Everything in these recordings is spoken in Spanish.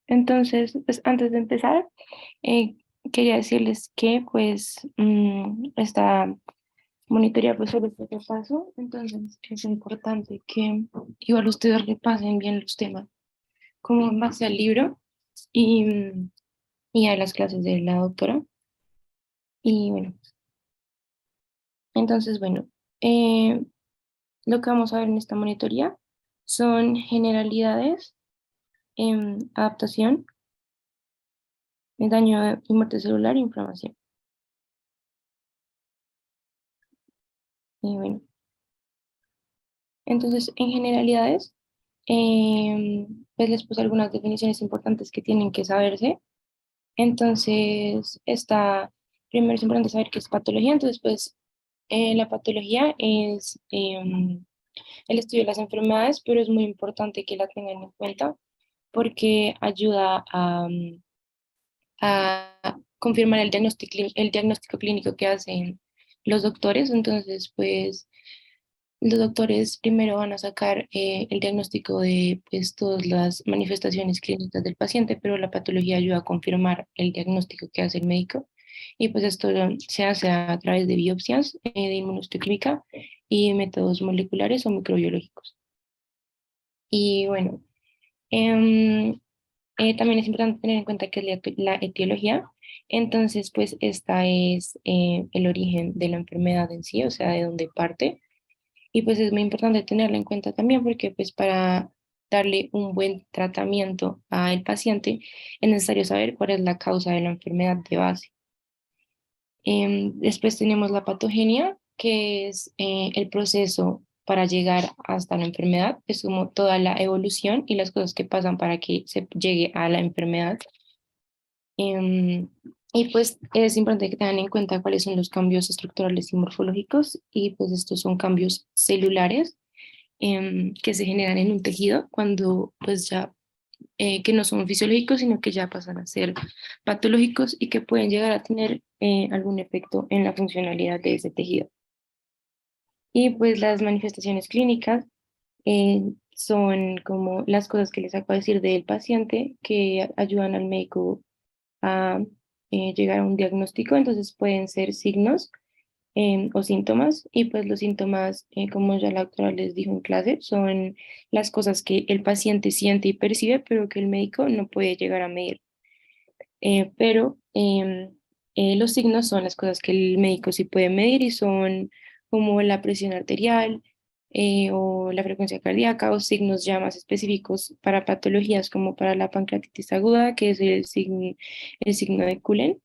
Entonces, pues antes de empezar, eh, quería decirles que pues esta monitoría pues solo este repaso, entonces es importante que igual ustedes repasen bien los temas como en base al libro y, y a las clases de la doctora. Y bueno, entonces bueno, eh, lo que vamos a ver en esta monitoría son generalidades, adaptación, daño y muerte celular e inflamación. Y bueno, entonces en generalidades, pues les puse algunas definiciones importantes que tienen que saberse. Entonces, primero es importante saber qué es patología. Entonces, pues la patología es el estudio de las enfermedades, pero es muy importante que la tengan en cuenta porque ayuda a confirmar el diagnóstico clínico que hacen los doctores. Entonces, pues los doctores primero van a sacar el diagnóstico de pues, todas las manifestaciones clínicas del paciente, pero la patología ayuda a confirmar el diagnóstico que hace el médico. Y pues esto se hace a través de biopsias, de inmunohistoquímica y métodos moleculares o microbiológicos. Y bueno, em, también es importante tener en cuenta que es la etiología. Entonces, pues esta es el origen de la enfermedad en sí, o sea, de dónde parte. Y pues es muy importante tenerla en cuenta también porque pues para darle un buen tratamiento al paciente es necesario saber cuál es la causa de la enfermedad de base. Después tenemos la patogenia, que es el proceso para llegar hasta la enfermedad, es como toda la evolución y las cosas que pasan para que se llegue a la enfermedad. Em, y pues es importante que tengan en cuenta cuáles son los cambios estructurales y morfológicos, y pues estos son cambios celulares que se generan en un tejido cuando pues ya que no son fisiológicos, sino que ya pasan a ser patológicos y que pueden llegar a tener algún efecto en la funcionalidad de ese tejido. Y pues las manifestaciones clínicas son como las cosas que les acabo de decir del paciente que ayudan al médico a llegar a un diagnóstico. Entonces pueden ser signos o síntomas, y pues los síntomas, como ya la doctora les dijo en clase, son las cosas que el paciente siente y percibe, pero que el médico no puede llegar a medir. Pero los signos son las cosas que el médico sí puede medir y son como la presión arterial, o la frecuencia cardíaca, o signos ya más específicos para patologías como para la pancreatitis aguda, que es el signo de Cullen,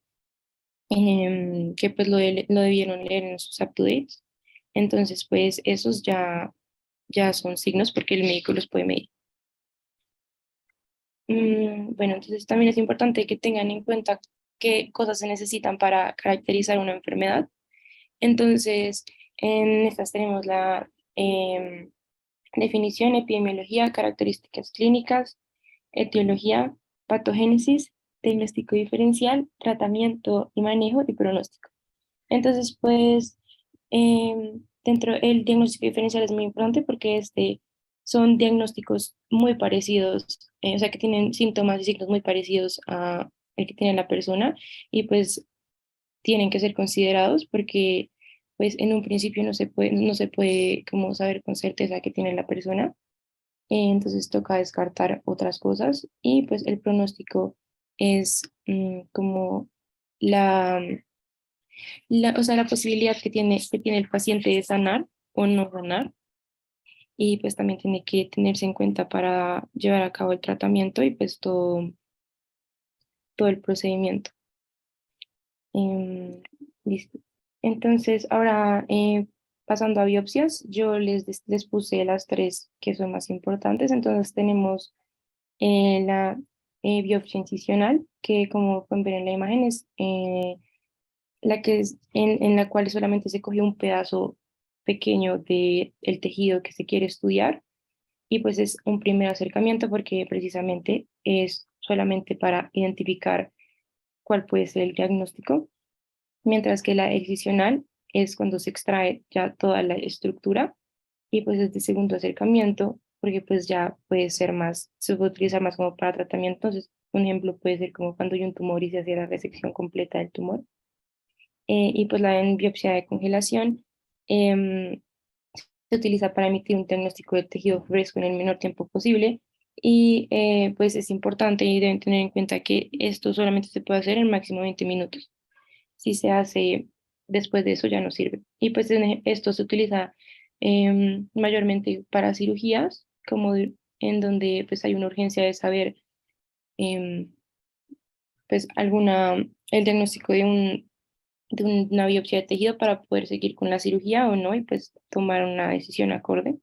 que pues lo debieron leer en sus up-to-dates. Entonces, pues esos ya son signos porque el médico los puede medir. Bueno, entonces también es importante que tengan en cuenta qué cosas se necesitan para caracterizar una enfermedad. Entonces, en estas tenemos la definición, epidemiología, características clínicas, etiología, patogénesis, diagnóstico diferencial, tratamiento y manejo y pronóstico. Entonces, pues, dentro del diagnóstico diferencial es muy importante porque son diagnósticos muy parecidos, o sea, que tienen síntomas y signos muy parecidos a el que tiene la persona, y pues tienen que ser considerados porque pues en un principio no se puede como saber con certeza qué tiene la persona. Entonces toca descartar otras cosas, y pues el pronóstico es como la o sea, la posibilidad que tiene el paciente de sanar o no sanar, y pues también tiene que tenerse en cuenta para llevar a cabo el tratamiento y pues todo el procedimiento. Em, Listo. Entonces, ahora pasando a biopsias, yo les puse las tres que son más importantes. Entonces tenemos la biopsia incisional, que como pueden ver en la imagen es la que es en la cual solamente se coge un pedazo pequeño de el tejido que se quiere estudiar, y pues es un primer acercamiento porque precisamente es solamente para identificar cuál puede ser el diagnóstico, mientras que la excisional es cuando se extrae ya toda la estructura, y pues es de segundo acercamiento porque pues ya puede ser más, se puede utilizar más como para tratamiento. Entonces, un ejemplo puede ser como cuando hay un tumor y se hace la resección completa del tumor. Y pues la en biopsia de congelación em, se utiliza para emitir un diagnóstico de tejido fresco en el menor tiempo posible. Y pues es importante y deben tener en cuenta que esto solamente se puede hacer en máximo 20 minutos. Si se hace después de eso ya no sirve. Y pues esto se utiliza mayormente para cirugías, como en donde pues hay una urgencia de saber em, pues el diagnóstico de una biopsia de tejido para poder seguir con la cirugía o no y pues tomar una decisión acorde.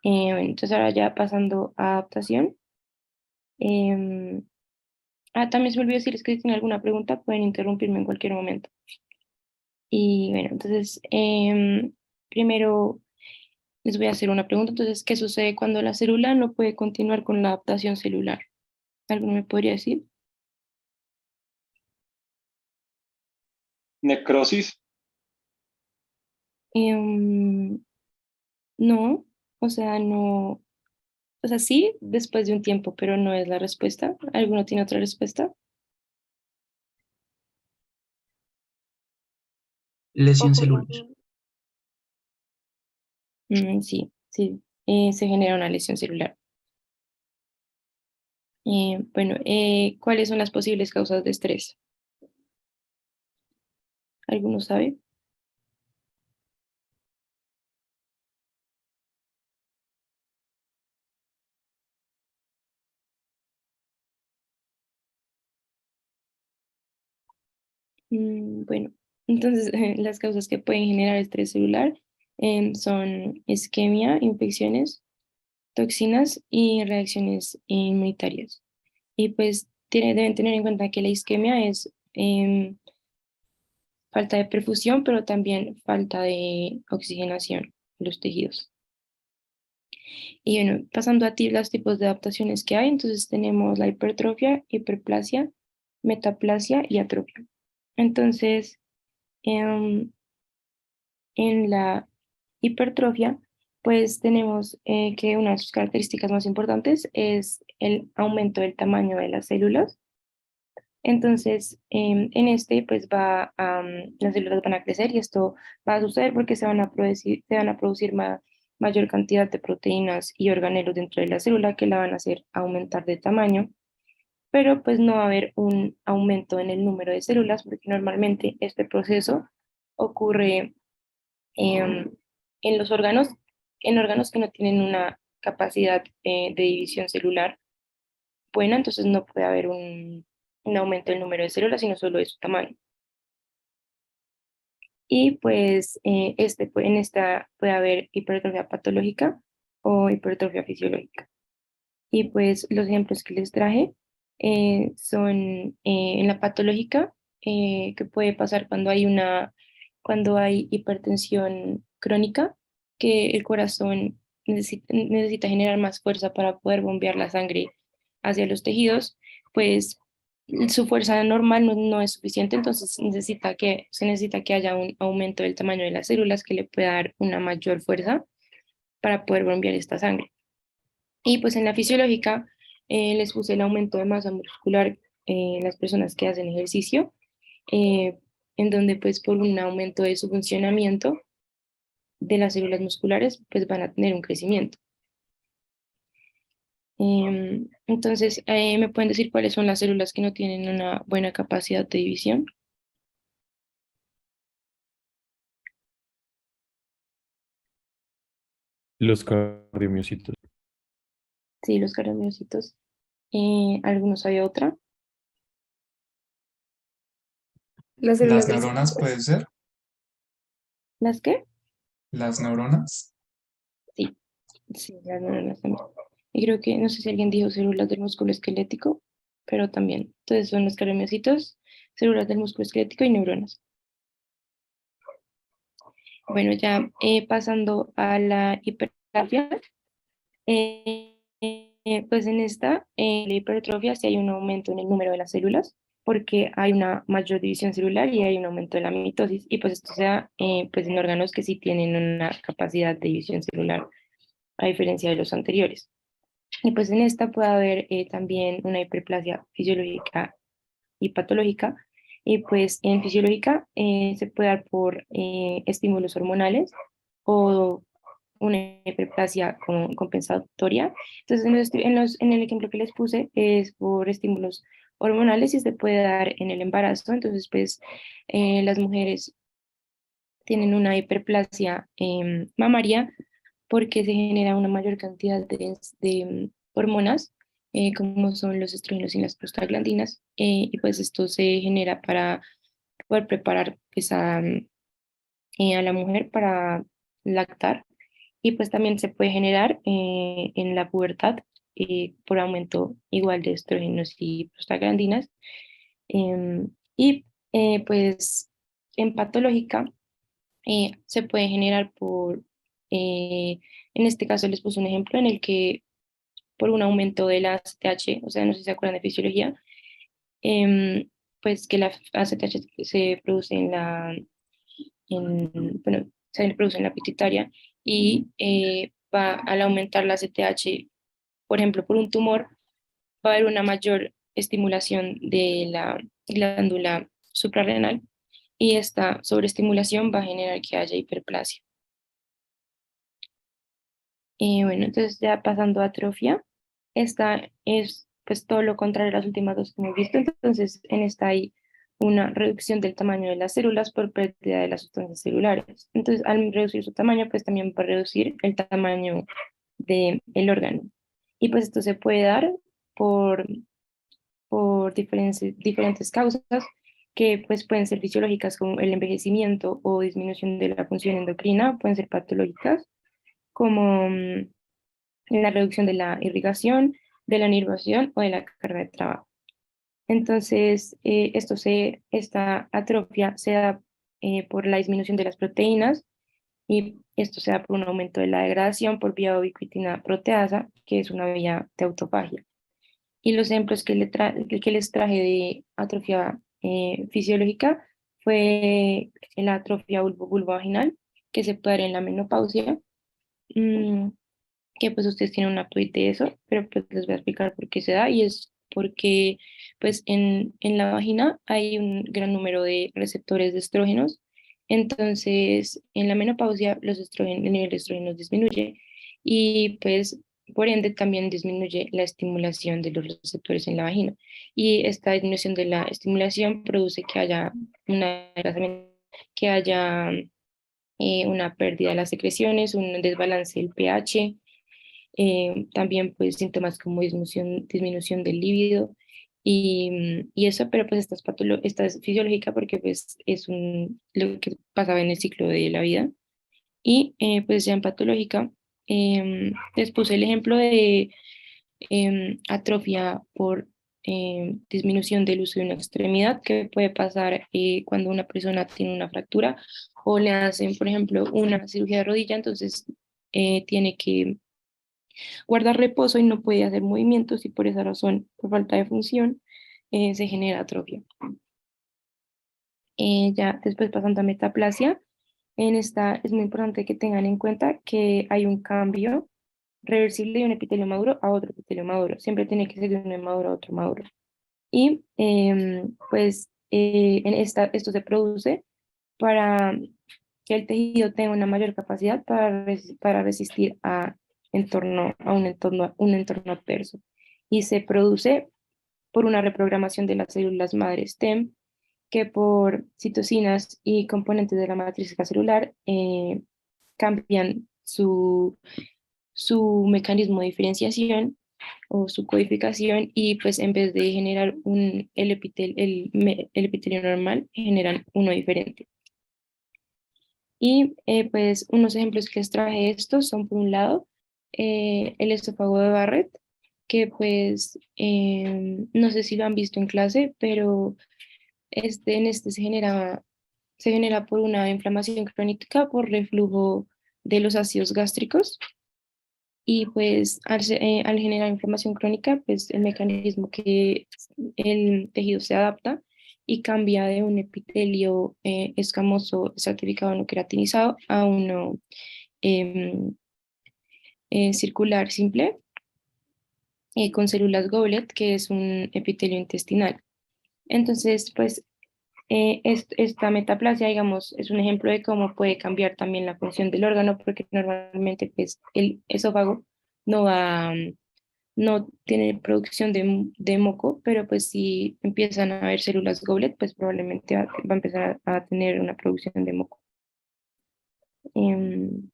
Entonces ahora ya pasando a adaptación. em, También se me olvidó decirles que si tienen alguna pregunta pueden interrumpirme en cualquier momento. Y bueno, entonces primero les voy a hacer una pregunta. Entonces, ¿qué sucede cuando la célula no puede continuar con la adaptación celular? ¿Alguno me podría decir? Necrosis. Em, no, o sea, no, o sea, sí, después de un tiempo, pero no es la respuesta. ¿Alguno tiene otra respuesta? Lesión celular. Sí, sí, se genera una lesión celular. Bueno, ¿cuáles son las posibles causas de estrés? ¿Alguno sabe? Bueno, entonces las causas que pueden generar estrés celular son isquemia, infecciones, toxinas y reacciones inmunitarias. Y pues deben tener en cuenta que la isquemia es falta de perfusión, pero también falta de oxigenación en los tejidos. Y bueno, pasando a ti los tipos de adaptaciones que hay, entonces tenemos la hipertrofia, hiperplasia, metaplasia y atrofia. Entonces, em, en la hipertrofia, pues tenemos que una de sus características más importantes es el aumento del tamaño de las células. Entonces, en este, pues las células van a crecer y esto va a suceder porque se van a producir mayor cantidad de proteínas y organelos dentro de la célula que la van a hacer aumentar de tamaño, pero pues no va a haber un aumento en el número de células porque normalmente este proceso ocurre em, en los órganos, en órganos que no tienen una capacidad de división celular buena, entonces no puede haber un aumento del número de células, sino solo de su tamaño. Y pues en esta puede haber hipertrofia patológica o hipertrofia fisiológica. Y pues los ejemplos que les traje son en la patológica, que puede pasar cuando hay hipertensión crónica, que el corazón necesita generar más fuerza para poder bombear la sangre hacia los tejidos, pues su fuerza normal no es suficiente, entonces se necesita que haya un aumento del tamaño de las células que le pueda dar una mayor fuerza para poder bombear esta sangre. Y pues en la fisiológica les puse el aumento de masa muscular en las personas que hacen ejercicio, eh, en donde pues por un aumento de su funcionamiento de las células musculares pues van a tener un crecimiento. Entonces, ¿me pueden decir cuáles son las células que no tienen una buena capacidad de división? Los cardiomiocitos. Sí, los cardiomyocitos. ¿Algunos hay otra? Las Las células del neuronas cerebro. puede ser, ¿Las qué? las neuronas. Sí, sí, las neuronas también. Y creo que, no sé si alguien dijo células del músculo esquelético, pero también. Entonces son los cardiomyocitos, células del músculo esquelético y neuronas. Bueno, ya pasando a la hipertrofia, pues en la hipertrofia, sí hay un aumento en el número de las células, porque hay una mayor división celular y hay un aumento de la mitosis, y pues esto se da pues en órganos que sí tienen una capacidad de división celular a diferencia de los anteriores. Y pues en esta puede haber también una hiperplasia fisiológica y patológica. Y pues en fisiológica se puede dar por estímulos hormonales o una hiperplasia compensatoria. Entonces, en el ejemplo que les puse es por estímulos hormonales y se puede dar en el embarazo. Entonces, pues las mujeres tienen una hiperplasia mamaria porque se genera una mayor cantidad de hormonas, como son los estrógenos y las prostaglandinas, y pues esto se genera para poder preparar pues, a la mujer para lactar, y pues también se puede generar en la pubertad por aumento igual de estrógenos y prostaglandinas, y pues en patológica se puede generar eh, en este caso les puse un ejemplo en el que por un aumento de la ACTH, o sea, no sé si se acuerdan de fisiología, pues que la ACTH se produce bueno, se produce en la pituitaria y va al aumentar la ACTH, por ejemplo, por un tumor, va a haber una mayor estimulación de la glándula suprarrenal y esta sobreestimulación va a generar que haya hiperplasia. Bueno, entonces ya pasando a atrofia, esta es pues todo lo contrario a las últimas dos que hemos visto. Entonces en esta hay una reducción del tamaño de las células por pérdida de las sustancias celulares. Entonces al reducir su tamaño, pues también va a reducir el tamaño del órgano. Y pues esto se puede dar por, por diferentes causas que pues pueden ser fisiológicas como el envejecimiento o disminución de la función endocrina, pueden ser patológicas como la reducción de la irrigación, de la inervación o de la carga de trabajo. Entonces, esta atrofia se da por la disminución de las proteínas y esto se da por un aumento de la degradación por vía ubiquitina proteasa, que es una vía de autofagia. Y los ejemplos que les traje de atrofia fisiológica fue la atrofia vulvovaginal, que se puede dar en la menopausia, mm, que pues ustedes tienen una tweet de eso, pero pues les voy a explicar por qué se da y es porque pues en la vagina hay un gran número de receptores de estrógenos, entonces en la menopausia el nivel de estrógenos disminuye y pues por ende también disminuye la estimulación de los receptores en la vagina y esta disminución de la estimulación produce que haya que haya una pérdida de las secreciones, un desbalance del pH, también pues síntomas como disminución del líbido y eso, pero pues esta es fisiológica porque pues es lo que pasaba en el ciclo de la vida y pues ya en patológica les puse el ejemplo de atrofia por disminución del uso de una extremidad que puede pasar cuando una persona tiene una fractura o le hacen, por ejemplo, una cirugía de rodilla, entonces tiene que guardar reposo y no puede hacer movimientos y por esa razón, por falta de función, se genera atrofia. Ya después pasando a metaplasia, en esta es muy importante que tengan en cuenta que hay un cambio reversible de un epitelio maduro a otro epitelio maduro. Siempre tiene que ser de uno maduro a otro maduro. Y pues esto se produce para que el tejido tenga una mayor capacidad para resistir un entorno adverso. Y se produce por una reprogramación de las células madre STEM que por citocinas y componentes de la matriz celular cambian su mecanismo de diferenciación o su codificación y pues en vez de generar el epitelio normal, generan uno diferente. Y pues unos ejemplos que les traje de estos son por un lado el esófago de Barrett, que pues no sé si lo han visto en clase, pero en este se genera por una inflamación crónica por reflujo de los ácidos gástricos y pues al generar inflamación crónica, pues el mecanismo que el tejido se adapta y cambia de un epitelio escamoso estratificado no queratinizado a uno em, circular simple con células goblet, que es un epitelio intestinal. Entonces, pues esta metaplasia, digamos, es un ejemplo de cómo puede cambiar también la función del órgano, porque normalmente pues, el esófago no va, no tiene producción de moco, pero pues si empiezan a haber células goblet, pues probablemente va a empezar a tener una producción de moco. Em,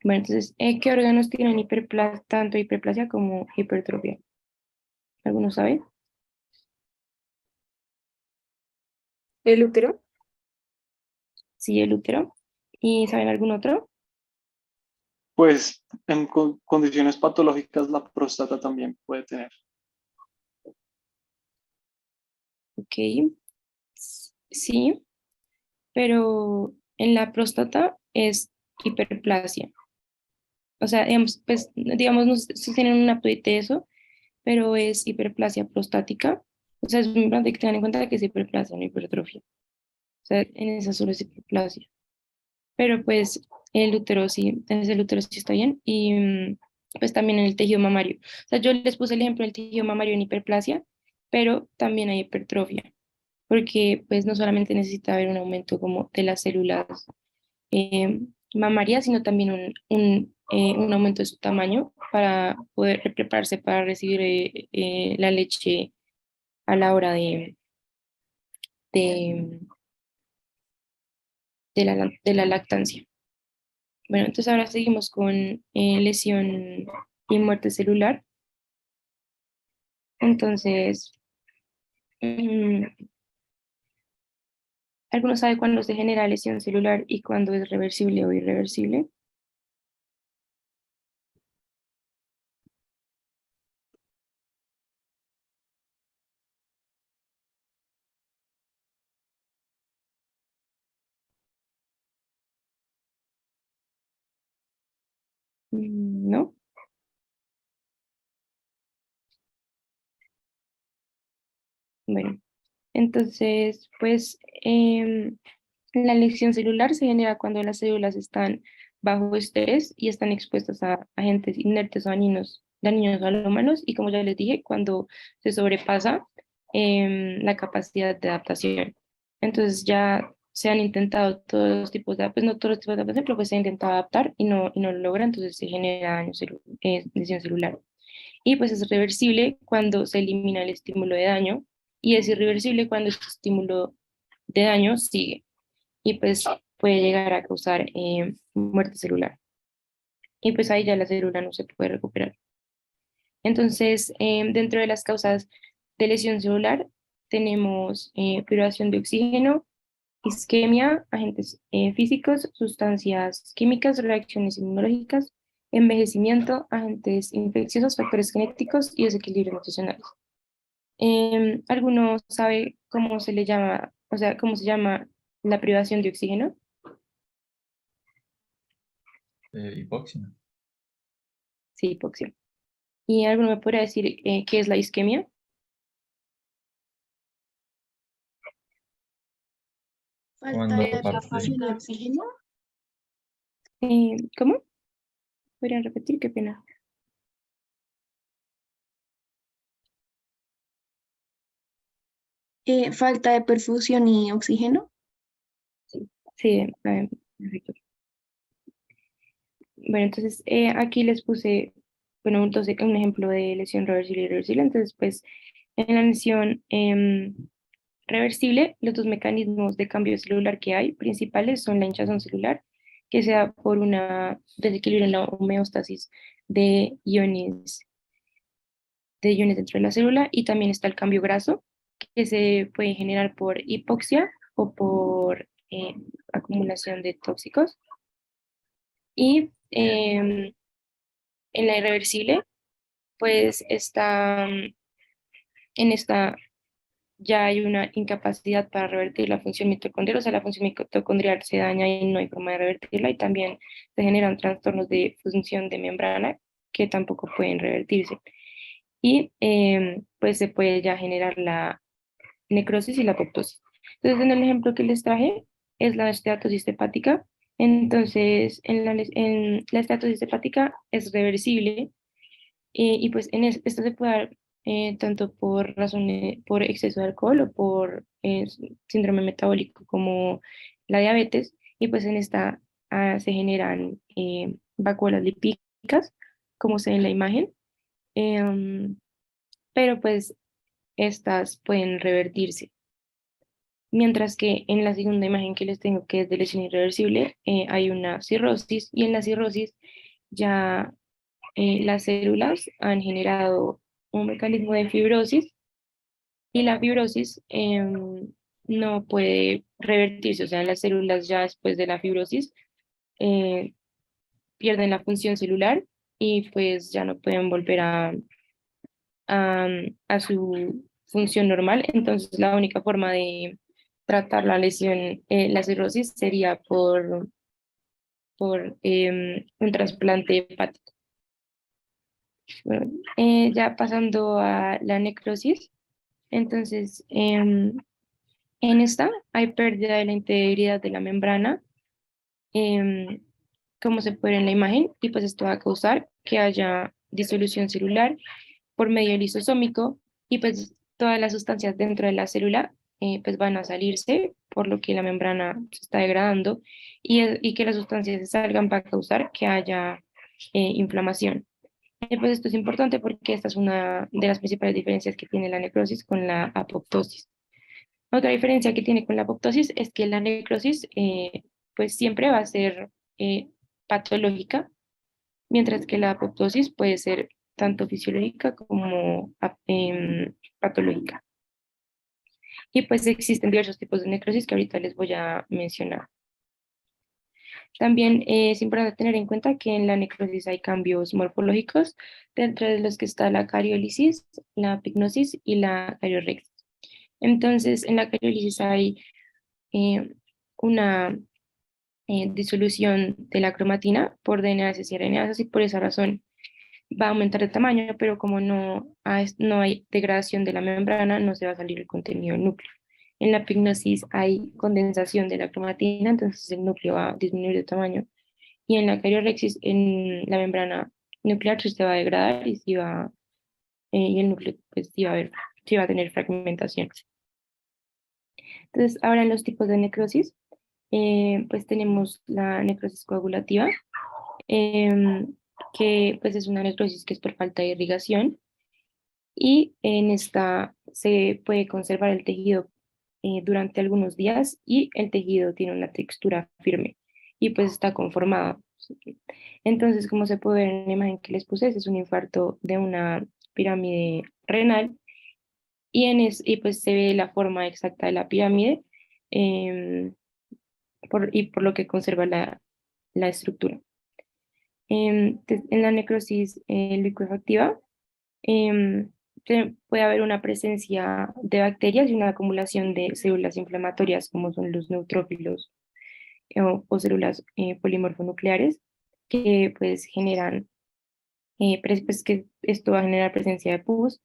bueno, entonces, ¿qué órganos tienen tanto hiperplasia como hipertrofia? ¿Alguno sabe? ¿El útero? Sí, el útero. ¿Y saben algún otro? Pues en condiciones patológicas la próstata también puede tener. Ok, sí, pero en la próstata es hiperplasia. O sea, digamos, no sé si tienen una update de eso, pero es hiperplasia prostática. O sea, es muy importante que tengan en cuenta que es hiperplasia, no hipertrofia. O sea, en esa solo es hiperplasia. Pero pues el útero sí está bien. Y pues también en el tejido mamario. O sea, yo les puse el ejemplo del tejido mamario en hiperplasia, pero también hay hipertrofia, porque pues no solamente necesita haber un aumento como de las células mamarias, sino también un aumento de su tamaño para poder prepararse para recibir la leche a la hora de, de la lactancia. Bueno, entonces ahora seguimos con lesión y muerte celular. Entonces, mm, ¿alguno sabe cuándo se genera lesión celular y cuándo es reversible o irreversible? ¿No? Bueno, entonces, pues la lesión celular se genera cuando las células están bajo estrés y están expuestas a agentes inertes o dañinos a los humanos, y como ya les dije, cuando se sobrepasa la capacidad de adaptación. Entonces ya se han intentado todos los tipos de, pues no todos los tipos de adaptación, pero pues se ha intentado adaptar y no lo logra, entonces se genera lesión celular. Y pues es reversible cuando se elimina el estímulo de daño, y es irreversible cuando este estímulo de daño sigue y pues puede llegar a causar muerte celular. Y pues ahí ya la célula no se puede recuperar. Entonces, dentro de las causas de lesión celular tenemos privación de oxígeno, isquemia, agentes físicos, sustancias químicas, reacciones inmunológicas, envejecimiento, agentes infecciosos, factores genéticos y desequilibrios nutricionales. ¿Alguno sabe cómo se le llama, o sea, cómo se llama la privación de oxígeno? Hipoxia. Sí, hipoxia. ¿Y alguno me podría decir qué es la isquemia? Falta Cuando de aparte, perfusión de oxígeno. ¿Cómo? ¿Podrían repetir? Qué pena. Falta de perfusión y oxígeno. Sí, sí, perfecto. Bueno, entonces aquí les puse, bueno, entonces un ejemplo de lesión reversible y irreversible. Entonces, pues en la lesión reversible, los dos mecanismos de cambio celular que hay principales son la hinchazón celular, que se da por una desequilibrio en la homeostasis de iones, de iones dentro de la célula, y también está el cambio graso, que se puede generar por hipoxia o por acumulación de tóxicos. Y en la irreversible, pues está en esta ya hay una incapacidad para revertir la función mitocondrial, o sea, la función mitocondrial se daña y no hay forma de revertirla, y también se generan trastornos de función de membrana que tampoco pueden revertirse. Y pues se puede ya generar la necrosis y la apoptosis. Entonces, en el ejemplo que les traje es la esteatosis hepática, Entonces, en la esteatosis hepática es reversible y pues esto se puede dar tanto por razones, por exceso de alcohol o por síndrome metabólico como la diabetes. Y pues en esta se generan vacuolas lipídicas, como se ve en la imagen, em, pero pues estas pueden revertirse. Mientras que en la segunda imagen que les tengo, que es de lesión irreversible, hay una cirrosis y en la cirrosis ya las células han generado un mecanismo de fibrosis y la fibrosis no puede revertirse, o sea, las células ya después de la fibrosis eh, pierden la función celular y pues ya no pueden volver a, a su función normal. Entonces, la única forma de tratar la lesión, la cirrosis, sería por un trasplante hepático. Bueno, ya pasando a la necrosis, entonces en esta hay pérdida de la integridad de la membrana, em, como se puede ver en la imagen, y pues esto va a causar que haya disolución celular por medio lisosómico y pues todas las sustancias dentro de la célula pues van a salirse, por lo que la membrana se está degradando y que las sustancias se salgan va a causar que haya inflamación. Pues esto es importante porque esta es una de las principales diferencias que tiene la necrosis con la apoptosis. Otra diferencia que tiene con la apoptosis es que la necrosis pues siempre va a ser patológica, mientras que la apoptosis puede ser tanto fisiológica como patológica. Y pues existen diversos tipos de necrosis que ahorita les voy a mencionar. También es importante tener en cuenta que en la necrosis hay cambios morfológicos, dentro de los que está la cariólisis, la pignosis y la cariorexis. Entonces, en la cariólisis hay eh, una disolución de la cromatina por DNAs y RNAs y por esa razón va a aumentar de tamaño, pero como no hay degradación de la membrana, no se va a salir el contenido del núcleo. En la pignosis hay condensación de la cromatina, entonces el núcleo va a disminuir de tamaño. Y en la cariorexis, en la membrana nuclear, se va a degradar y el núcleo pues, sí va a tener fragmentación. Entonces, ahora en los tipos de necrosis, pues tenemos la necrosis coagulativa, em, que pues es una necrosis que es por falta de irrigación y en esta se puede conservar el tejido durante algunos días y el tejido tiene una textura firme y pues está conformado. Entonces, como se puede ver en la imagen que les puse, ese es un infarto de una pirámide renal y pues se ve la forma exacta de la pirámide em, y por lo que conserva la estructura. En la necrosis licuefactiva puede haber una presencia de bacterias y una acumulación de células inflamatorias como son los neutrófilos o células polimorfonucleares que pues generan, pues que esto va a generar presencia de pus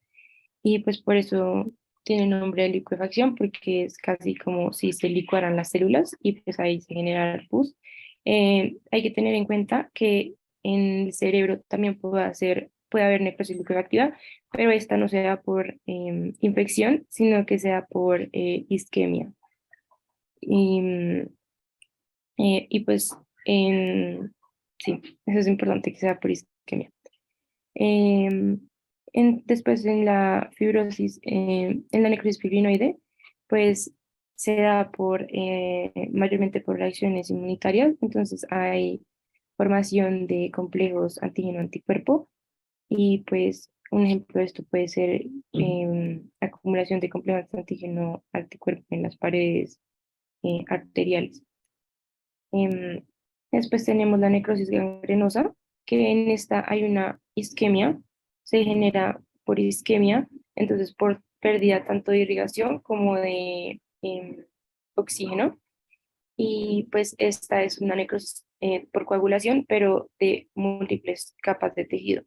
y pues por eso tiene nombre de licuefacción porque es casi como si se licuaran las células y pues ahí se genera el pus. Hay que tener en cuenta que en el cerebro también puede haber necrosis licuefactiva, pero esta no se da por infección, sino que se da por isquemia. Y, y pues sí, eso es importante que sea por isquemia. Em, Después en la fibrosis, en la necrosis fibrinoide, pues se da mayormente por reacciones inmunitarias, entonces hay formación de complejos antígeno-anticuerpo y pues un ejemplo de esto puede ser acumulación de complejos antígeno-anticuerpo en las paredes arteriales. Em, Después tenemos la necrosis gangrenosa, que en esta hay una isquemia, se genera por isquemia, entonces por pérdida tanto de irrigación como de oxígeno. Y pues esta es una necrosis por coagulación, pero de múltiples capas de tejido.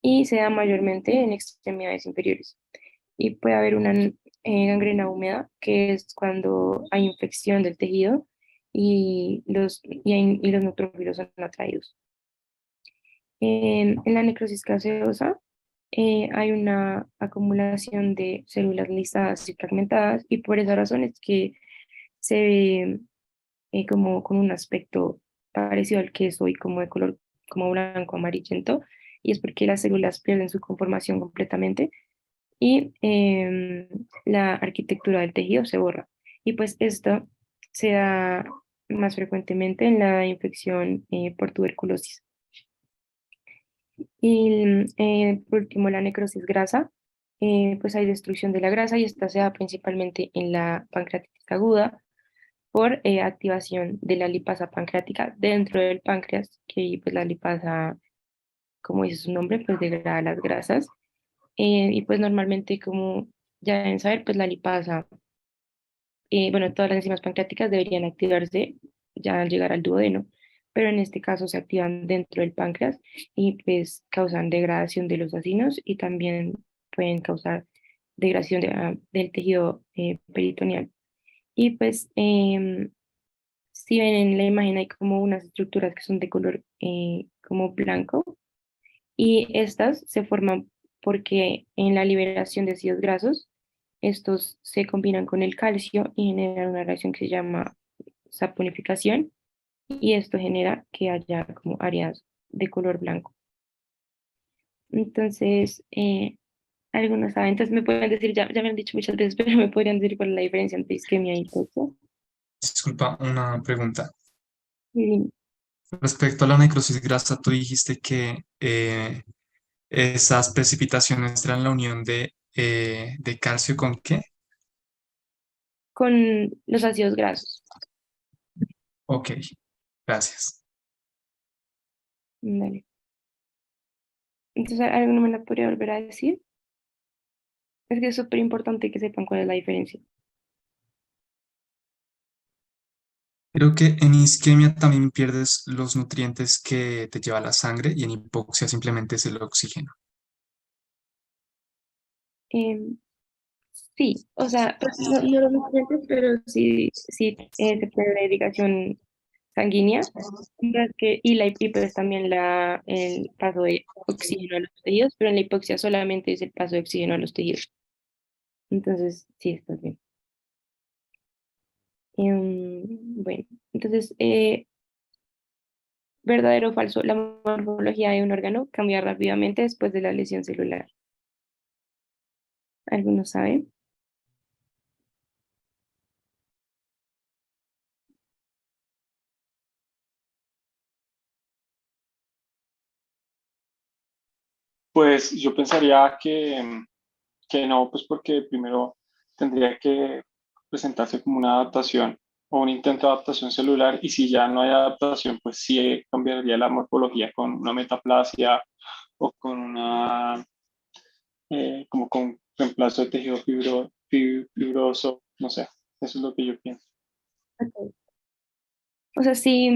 Y se da mayormente en extremidades inferiores. Y puede haber una gangrena húmeda, que es cuando hay infección del tejido y los neutrófilos son atraídos. En la necrosis gaseosa hay una acumulación de células lisadas y fragmentadas y por esa razón es que se ve como con un aspecto parecido al queso y como de color como blanco amarillento, y es porque las células pierden su conformación completamente y la arquitectura del tejido se borra. Y pues esto se da más frecuentemente en la infección por tuberculosis. Y por último, la necrosis grasa, pues hay destrucción de la grasa y esta se da principalmente en la pancreatitis aguda por activación de la lipasa pancreática dentro del páncreas, que pues la lipasa, como dice su nombre, pues degrada las grasas. Y pues normalmente, como ya deben saber, pues la lipasa, bueno, todas las enzimas pancreáticas deberían activarse ya al llegar al duodeno, pero en este caso se activan dentro del páncreas y pues causan degradación de los vacinos y también pueden causar degradación del tejido peritoneal. Y pues si ven en la imagen hay como unas estructuras que son de color como blanco y estas se forman porque en la liberación de ácidos grasos, estos se combinan con el calcio y generan una reacción que se llama saponificación y esto genera que haya como áreas de color blanco. Entonces, algunos saben, entonces me pueden decir, ya me han dicho muchas veces, pero me podrían decir cuál es la diferencia entre isquemia y hipoxia. Disculpa, una pregunta. Y Respecto a la necrosis grasa, tú dijiste que esas precipitaciones eran la unión de calcio con ¿qué? con los ácidos grasos. Ok, gracias. Dale. Entonces, ¿alguno me la podría volver a decir? Es que es súper importante que sepan cuál es la diferencia. Creo que en isquemia también pierdes los nutrientes que te lleva la sangre y en hipoxia simplemente es el oxígeno. Em, sí, o sea, pues, no los nutrientes, pero sí se pierde la irrigación sanguínea. Y pues también el paso de oxígeno a los tejidos, pero en la hipoxia solamente es el paso de oxígeno a los tejidos. Entonces, sí, está bien. Bueno, entonces, verdadero o falso, la morfología de un órgano cambia rápidamente después de la lesión celular. ¿Algunos saben? Pues yo pensaría que no, pues porque primero tendría que presentarse como una adaptación o un intento de adaptación celular y si ya no hay adaptación, pues sí cambiaría la morfología con una metaplasia o con una, como con reemplazo de tejido fibroso, no sé, eso es lo que yo pienso. Ok. O sea, sí,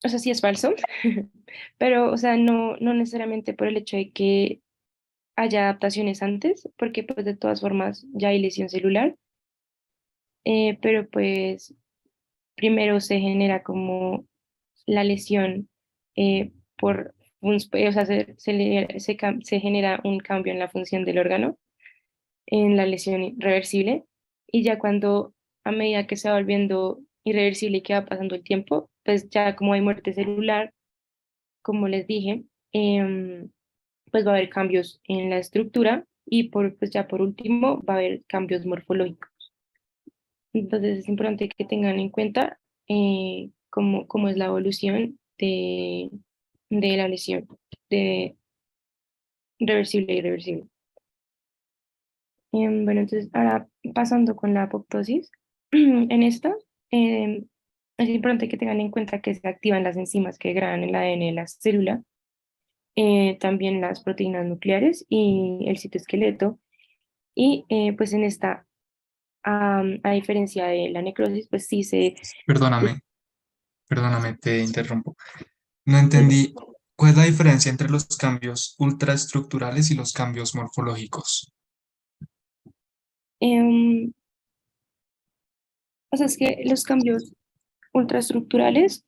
o sea, sí es falso, pero, o sea, no necesariamente por el hecho de que haya adaptaciones antes, porque pues de todas formas ya hay lesión celular, pero pues primero se genera como la lesión o sea, se genera un cambio en la función del órgano, en la lesión irreversible, y ya cuando a medida que se va volviendo irreversible y que va pasando el tiempo, pues ya como hay muerte celular, como les dije, pues va a haber cambios en la estructura y pues ya por último va a haber cambios morfológicos. Entonces es importante que tengan en cuenta cómo es la evolución de la lesión, de reversible y irreversible. Bueno, entonces ahora pasando con la apoptosis, en esta es importante que tengan en cuenta que se activan las enzimas que degradan el ADN de la célula, también las proteínas nucleares y el citoesqueleto. Y pues en esta, a diferencia de la necrosis, pues sí se... Perdóname, te interrumpo. No entendí. ¿Cuál es la diferencia entre los cambios ultraestructurales y los cambios morfológicos? em, o sea, es que los cambios ultraestructurales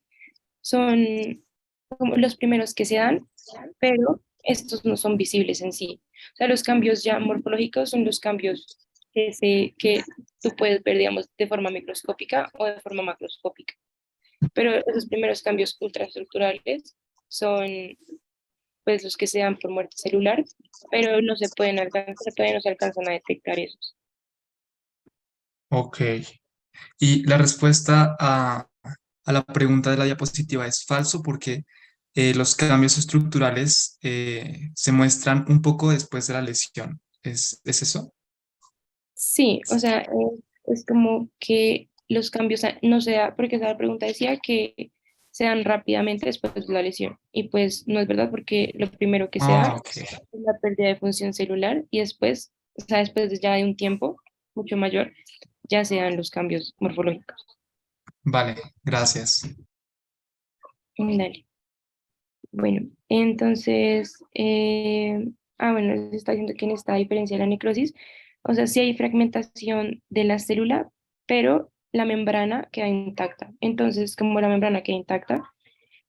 son como los primeros que se dan, pero estos no son visibles en sí. O sea, los cambios ya morfológicos son los cambios que tú puedes ver, digamos, de forma microscópica o de forma macroscópica. Pero esos primeros cambios ultraestructurales son pues los que se dan por muerte celular, pero no se pueden alcanzar, todavía no se alcanzan a detectar esos. Ok. Y la respuesta a la pregunta de la diapositiva es falso porque los cambios estructurales se muestran un poco después de la lesión. ¿Es eso? Sí, o sea, es como que los cambios no se da, porque esa pregunta decía que se dan rápidamente después de la lesión. Y pues no es verdad porque lo primero que se da Ah, ok. es la pérdida de función celular y después, o sea, después ya de un tiempo mucho mayor, ya se dan los cambios morfológicos. Vale, gracias. Dale. Bueno, entonces, bueno, se está diciendo que en esta diferencia de la necrosis, o sea, sí hay fragmentación de la célula, pero la membrana queda intacta. Entonces, como la membrana queda intacta,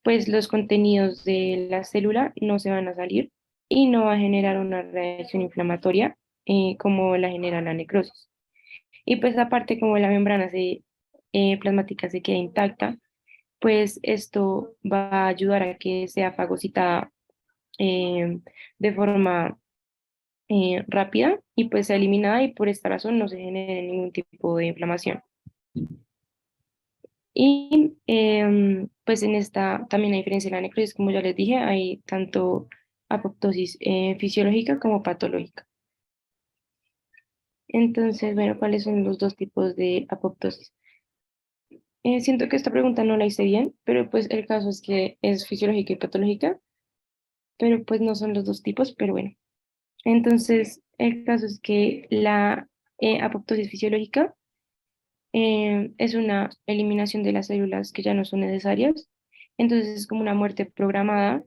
pues los contenidos de la célula no se van a salir y no va a generar una reacción inflamatoria como la genera la necrosis. Y pues aparte, como la membrana plasmática se queda intacta, pues esto va a ayudar a que sea fagocitada eh, de forma rápida y pues sea eliminada y por esta razón no se genere ningún tipo de inflamación. Y pues en esta también hay diferencia en la necrosis, como ya les dije, hay tanto apoptosis fisiológica como patológica. Entonces, bueno, ¿cuáles son los dos tipos de apoptosis? Siento que esta pregunta no la hice bien, pero pues el caso es que es fisiológica y patológica, pero pues no son los dos tipos, pero bueno. Entonces, el caso es que la apoptosis fisiológica es una eliminación de las células que ya no son necesarias. Entonces, es como una muerte programada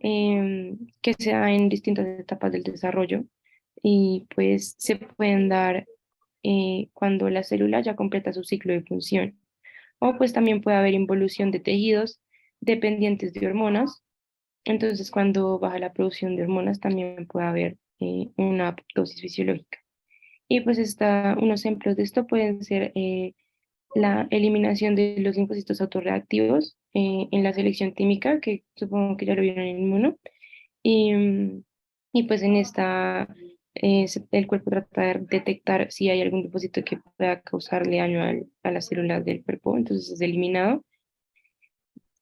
que se da en distintas etapas del desarrollo y pues se pueden dar cuando la célula ya completa su ciclo de función. O pues también puede haber involución de tejidos dependientes de hormonas. Entonces, cuando baja la producción de hormonas, también puede haber una apoptosis fisiológica. Y pues unos ejemplos de esto pueden ser la eliminación de los linfocitos autorreactivos en la selección química, que supongo que ya lo vieron en inmuno. Y, y pues en esta, el cuerpo trata de detectar si hay algún depósito que pueda causarle daño a las células del cuerpo, entonces es eliminado.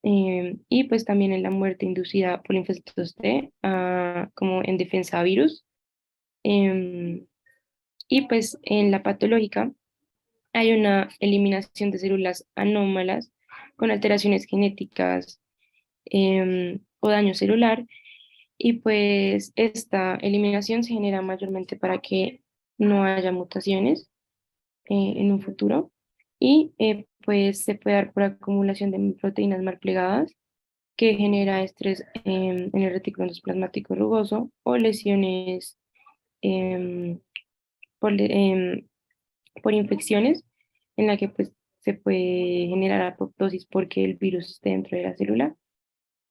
Y pues también en la muerte inducida por linfocitos T, como en defensa a virus. Em, y pues en la patológica hay una eliminación de células anómalas con alteraciones genéticas o daño celular. Y pues esta eliminación se genera mayormente para que no haya mutaciones en un futuro. Y pues se puede dar por acumulación de proteínas mal plegadas que genera estrés en el retículo endoplasmático rugoso o lesiones em, por, por infecciones en la que pues se puede generar apoptosis porque el virus esté dentro de la célula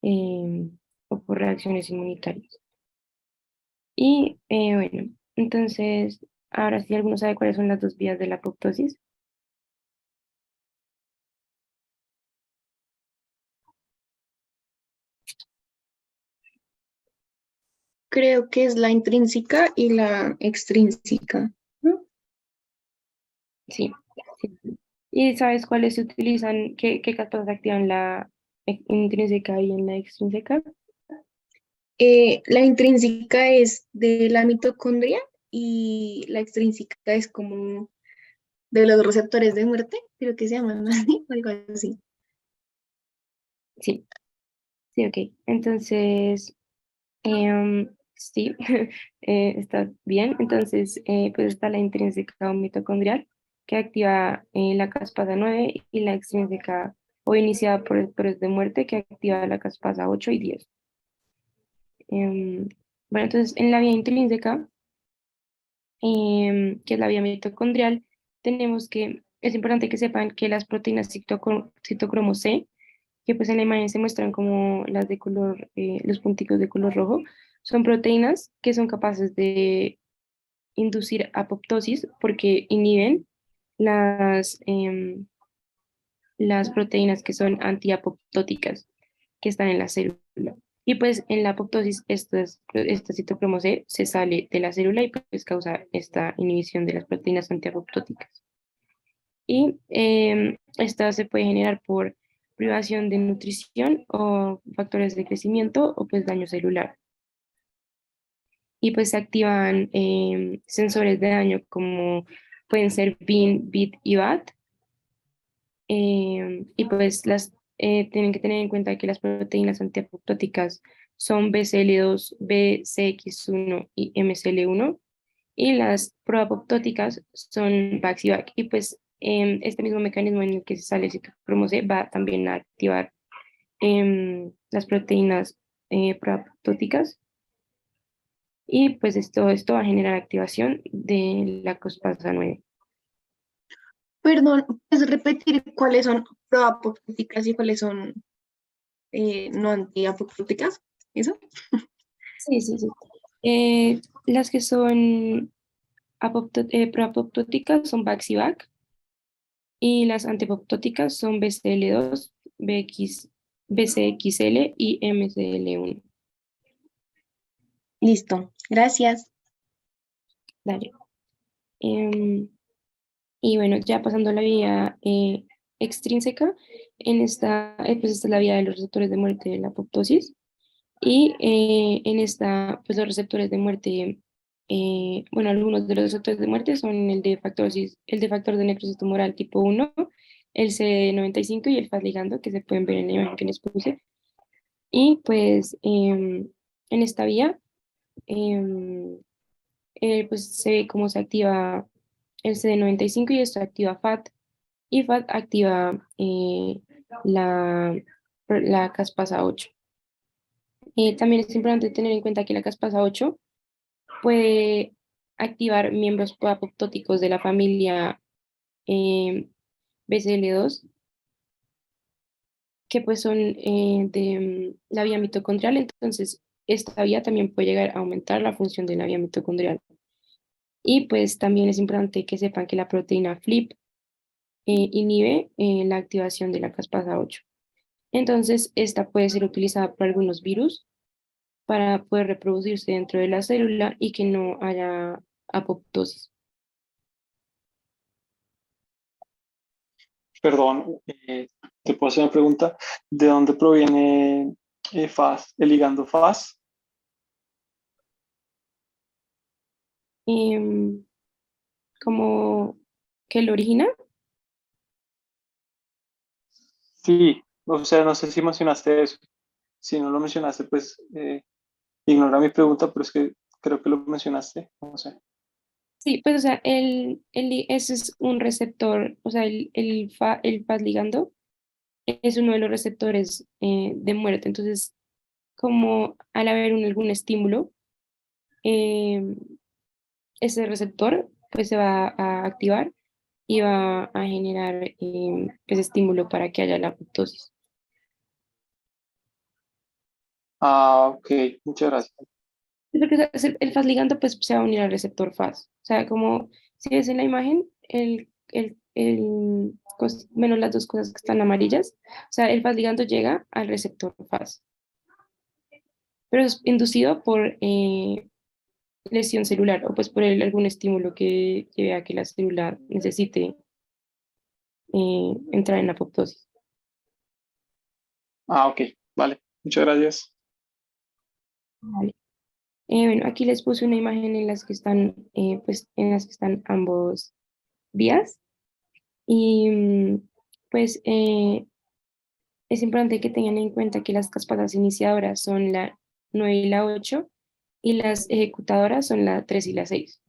o por reacciones inmunitarias. Y bueno, entonces, ahora sí, ¿alguno sabe cuáles son las dos vías de la apoptosis? Creo que es la intrínseca y la extrínseca, ¿no? Sí, sí. ¿Y sabes cuáles se utilizan, qué capas activan la intrínseca y en la extrínseca? La intrínseca es de la mitocondria y la extrínseca es como de los receptores de muerte, creo que se llaman así, o algo así. Sí, sí, ok. Entonces, sí, está bien. Entonces, pues está la intrínseca o mitocondrial que activa la caspasa 9 y la extrínseca o iniciada por receptores de muerte que activa la caspasa 8 y 10. Bueno, entonces en la vía intrínseca, que es la vía mitocondrial, tenemos que es importante que sepan que las proteínas citocromo C, que pues en la imagen se muestran como las de color, los punticos de color rojo, son proteínas que son capaces de inducir apoptosis porque inhiben las proteínas que son antiapoptóticas que están en la célula. Y pues en la apoptosis, esta citocromo C se sale de la célula y pues causa esta inhibición de las proteínas antiapoptóticas. Y esta se puede generar por privación de nutrición o factores de crecimiento o pues daño celular. Y pues se activan sensores de daño como pueden ser BIN, BIT y BAT. Y pues tienen que tener en cuenta que las proteínas antiapoptóticas son BCL2, BCX1 y MCL1 y las proapoptóticas son VAX y VAC. Y pues este mismo mecanismo en el que se sale el citocromo C va también a activar las proteínas proapoptóticas y pues esto va a generar activación de la caspasa 9. Perdón, ¿puedes repetir cuáles son proapoptóticas y cuáles son no antiapoptóticas? ¿Eso? Sí, sí, sí. Las que son proapoptóticas son VAX y VAC y las antiapoptóticas son BCL2, BCXL y MCL1. Listo, gracias. Dale. Y bueno, ya pasando a la vía extrínseca, pues esta es la vía de los receptores de muerte de la apoptosis. Y en esta, pues los receptores de muerte, bueno, algunos de los receptores de muerte son el de factor de necrosis tumoral tipo 1, el CD95 y el FAS ligando, que se pueden ver en la imagen que les puse. Y pues en esta vía, em, pues se ve cómo se activa el CD95 y esto activa FAT, y FAT activa la caspasa 8. También es importante tener en cuenta que la caspasa 8 puede activar miembros apoptóticos de la familia BCL2, que pues son de la vía mitocondrial, entonces esta vía también puede llegar a aumentar la función de la vía mitocondrial. Y pues también es importante que sepan que la proteína FLIP inhibe la activación de la caspasa 8. Entonces, esta puede ser utilizada por algunos virus para poder reproducirse dentro de la célula y que no haya apoptosis. Perdón, te puedo hacer una pregunta. ¿De dónde proviene FAS, el ligando FAS? Em, como que lo origina. Sí, o sea, no sé si mencionaste eso. Si no lo mencionaste, pues ignora mi pregunta, pero es que creo que lo mencionaste. No sé. Sí, pues o sea, ese es un receptor, o sea, el FAS ligando es uno de los receptores de muerte. Entonces, como al haber algún estímulo, em, ese receptor pues se va a activar y va a generar ese estímulo para que haya la apoptosis. Ah, ok, muchas gracias. Sí, porque o sea, el FAS ligando pues se va a unir al receptor FAS. O sea, como si ves en la imagen, menos las dos cosas que están amarillas, o sea, el FAS ligando llega al receptor FAS, pero es inducido por lesión celular o pues por algún estímulo que vea que la célula necesite entrar en apoptosis. Ah, ok, vale, muchas gracias. Vale. Bueno, aquí les puse una imagen en las que están, pues, en las que están ambos vías y pues es importante que tengan en cuenta que las caspadas iniciadoras son la 9 y la 8 y las ejecutadoras son la 3 y la 6.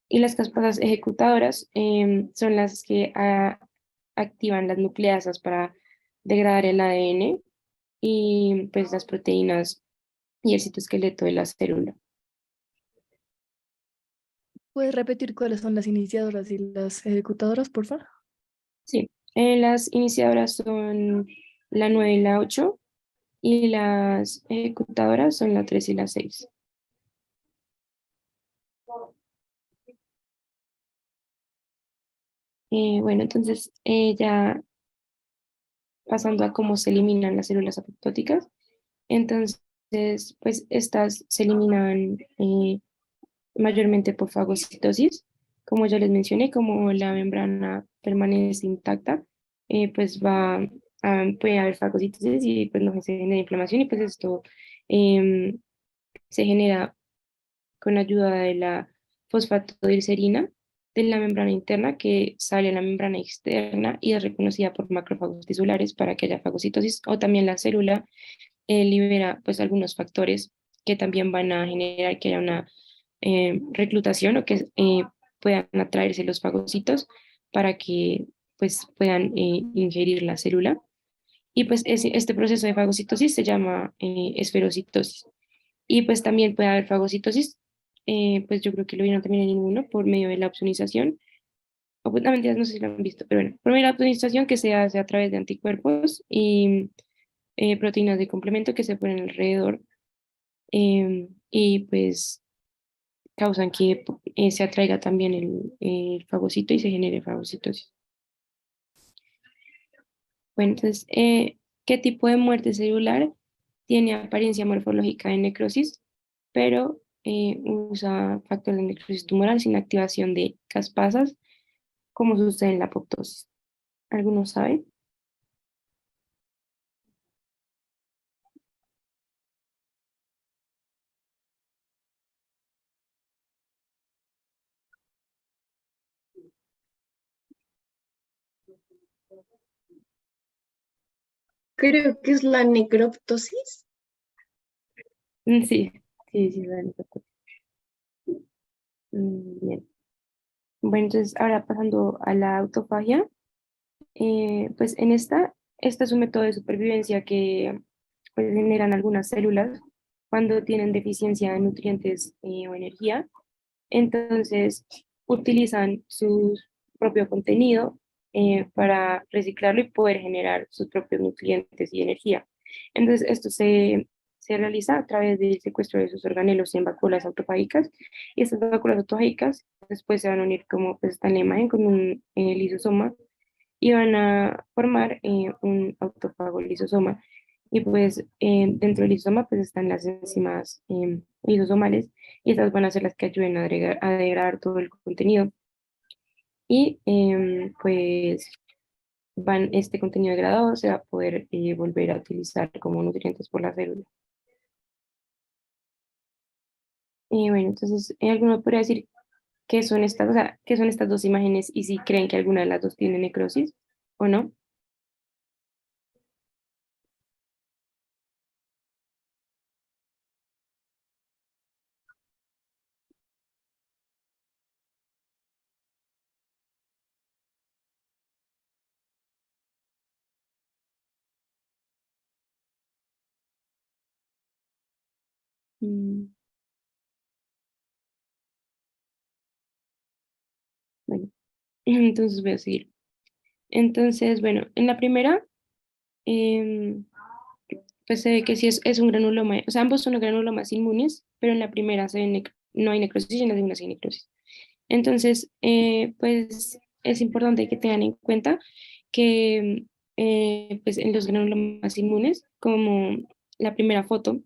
Y las caspadas ejecutadoras son las que activan las nucleasas para degradar el ADN y pues las proteínas y el citoesqueleto de la célula. ¿Puedes repetir cuáles son las iniciadoras y las ejecutadoras, por favor? Sí, las iniciadoras son la 9 y la 8 y las ejecutadoras son la 3 y la 6. Bueno, entonces ya pasando a cómo se eliminan las células apoptóticas, entonces pues estas se eliminan mayormente por fagocitosis. Como ya les mencioné, como la membrana permanece intacta, pues puede haber fagocitosis y pues no se genera inflamación y pues esto em, se genera con ayuda de la fosfatodiglicerina de la membrana interna que sale a la membrana externa y es reconocida por macrófagos tisulares para que haya fagocitosis o también la célula libera pues algunos factores que también van a generar que haya una reclutación o que puedan atraerse los fagocitos para que pues puedan ingerir la célula. Y pues este proceso de fagocitosis se llama esferocitosis. Y pues también puede haber fagocitosis, pues yo creo que lo vieron también en inmuno por medio de la opsonización, o pues, no, mentiras, no sé si lo han visto, pero bueno, por medio de la opsonización que se hace a través de anticuerpos y proteínas de complemento que se ponen alrededor y pues causan que se atraiga también el fagocito y se genere fagocitosis. Bueno, entonces, ¿qué tipo de muerte celular tiene apariencia morfológica de necrosis, pero usa factor de necrosis tumoral sin activación de caspasas, como sucede en la apoptosis? ¿Alguno sabe? Creo que es la necroptosis. Sí, sí, sí, la necrosis. Bien. Bueno, entonces ahora pasando a la autofagia, pues en esta es un método de supervivencia que pues, generan algunas células cuando tienen deficiencia de nutrientes o energía. Entonces utilizan su propio contenido para reciclarlo y poder generar sus propios nutrientes y energía. Entonces esto se realiza a través del secuestro de sus organelos en vacuolas autofágicas y estas vacuolas autofágicas después se van a unir como pues está en la imagen con un lisosoma y van a formar un autófago lisosoma. Y pues dentro del lisosoma pues están las enzimas lisosomales y estas van a ser las que ayuden a degradar todo el contenido. Y pues este contenido degradado se va a poder volver a utilizar como nutrientes por la célula. Y bueno, entonces, ¿alguno podría decir qué son estas, o sea, qué son estas dos imágenes y si creen que alguna de las dos tiene necrosis o no? Mm, bueno, entonces voy a seguir. Entonces, bueno, en la primera, em, pues se ve que sí es un granuloma, o sea, ambos son granulomas inmunes, pero en la primera no hay necrosis y en la segunda sí hay necrosis. Entonces, pues es importante que tengan en cuenta que pues en los granulomas inmunes, como la primera foto,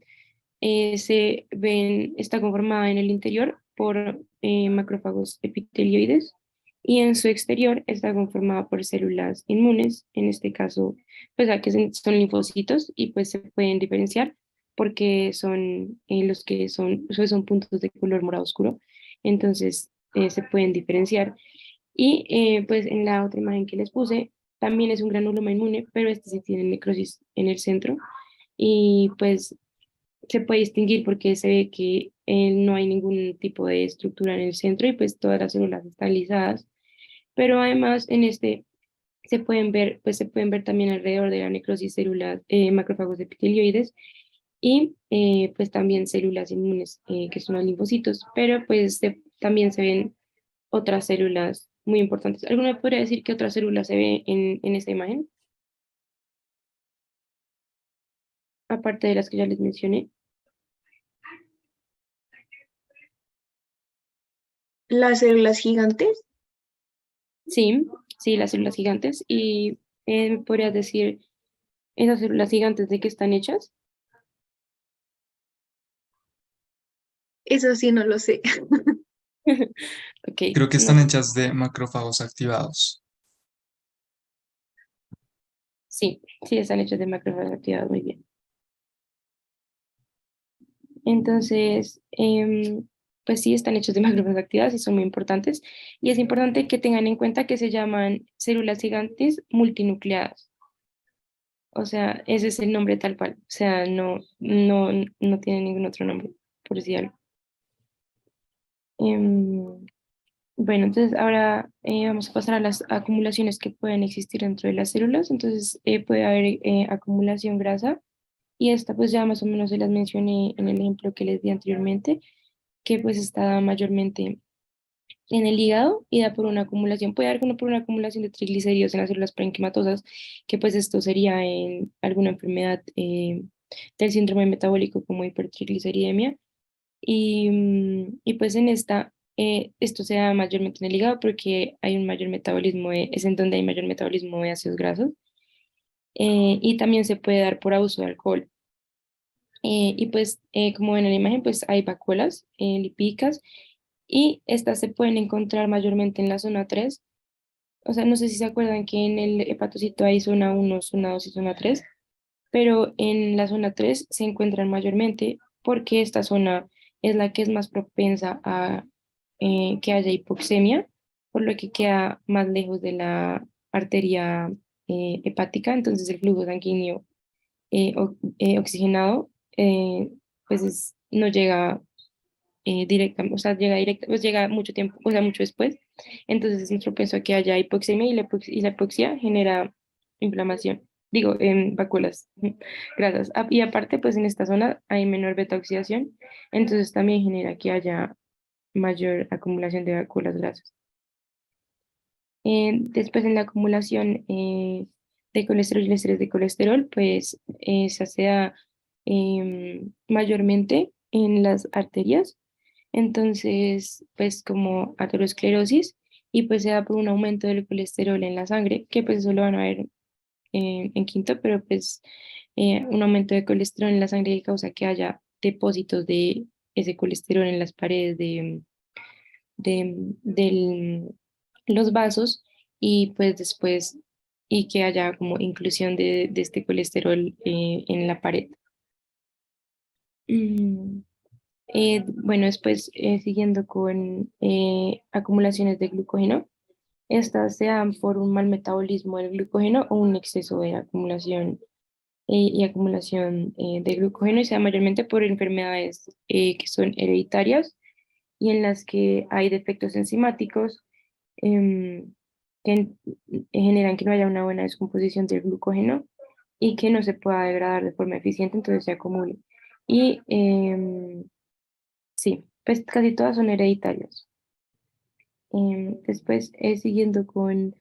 está conformada en el interior por macrófagos epitelioides y en su exterior está conformada por células inmunes, en este caso, pues a que son linfocitos y pues se pueden diferenciar porque son los que son puntos de color morado oscuro, entonces se pueden diferenciar. Y pues en la otra imagen que les puse, también es un granuloma inmune, pero este sí tiene necrosis en el centro y pues se puede distinguir porque se ve que no hay ningún tipo de estructura en el centro y pues todas las células están lisadas, pero además en este se pueden ver también alrededor de la necrosis células, macrófagos epitelioides y pues también células inmunes que son los linfocitos, pero pues también se ven otras células muy importantes. ¿Alguna me podría decir qué otra célula se ve en esta imagen? Aparte de las que ya les mencioné. Las células gigantes, Sí, sí, las células gigantes. ¿Y me podrías decir esas células gigantes de qué están hechas? eso sí no lo sé. Ok, Creo que no, están hechas de macrófagos activados. sí, sí, están hechas de macrófagos activados, muy bien. Entonces, pues sí, están hechos de macrófagos activados y son muy importantes. Y es importante que tengan en cuenta que se llaman células gigantes multinucleadas. O sea, ese es el nombre tal cual. O sea, no tiene ningún otro nombre, por decir algo. Em, bueno, entonces ahora vamos a pasar a las acumulaciones que pueden existir dentro de las células. Entonces, puede haber acumulación grasa y esta pues ya más o menos se las mencioné en el ejemplo que les di anteriormente, que pues está mayormente en el hígado y da por una acumulación, puede dar por una acumulación de triglicéridos en las células parenquimatosas, que pues esto sería en alguna enfermedad del síndrome metabólico como hipertrigliceridemia. Y pues en esta, esto se da mayormente en el hígado porque hay un mayor metabolismo, es en donde hay mayor metabolismo de ácidos grasos. Y también se puede dar por abuso de alcohol. Y pues, como ven en la imagen, pues hay vacuolas lipídicas y estas se pueden encontrar mayormente en la zona 3. O sea, no sé si se acuerdan que en el hepatocito hay zona 1, zona 2 y zona 3, pero en la zona 3 se encuentran mayormente porque esta zona es la que es más propensa a que haya hipoxemia, por lo que queda más lejos de la arteria hepática, entonces el flujo sanguíneo oxigenado pues no llega directa, o sea, llega directa, pues llega mucho tiempo, o sea, mucho después. Entonces es más propenso a que haya hipoxemia y y la hipoxia genera inflamación. Digo, en vacuolas grasas. Y aparte, pues en esta zona hay menor beta oxidación, entonces también genera que haya mayor acumulación de vacuolas grasas. Después en la acumulación de colesterol y el estrés de colesterol, pues se hace mayormente en las arterias, entonces pues como aterosclerosis y pues se da por un aumento del colesterol en la sangre, que pues eso lo van a ver en quinto, pero pues un aumento de colesterol en la sangre que causa que haya depósitos de ese colesterol en las paredes de los vasos y pues después y que haya como inclusión de este colesterol en la pared. Mm, bueno, después siguiendo con acumulaciones de glucógeno, estas se dan por un mal metabolismo del glucógeno o un exceso de acumulación y acumulación de glucógeno y se da mayormente por enfermedades que son hereditarias y en las que hay defectos enzimáticos que generan que no haya una buena descomposición del glucógeno y que no se pueda degradar de forma eficiente, entonces se acumula. Y sí, pues casi todas son hereditarias. Después, siguiendo con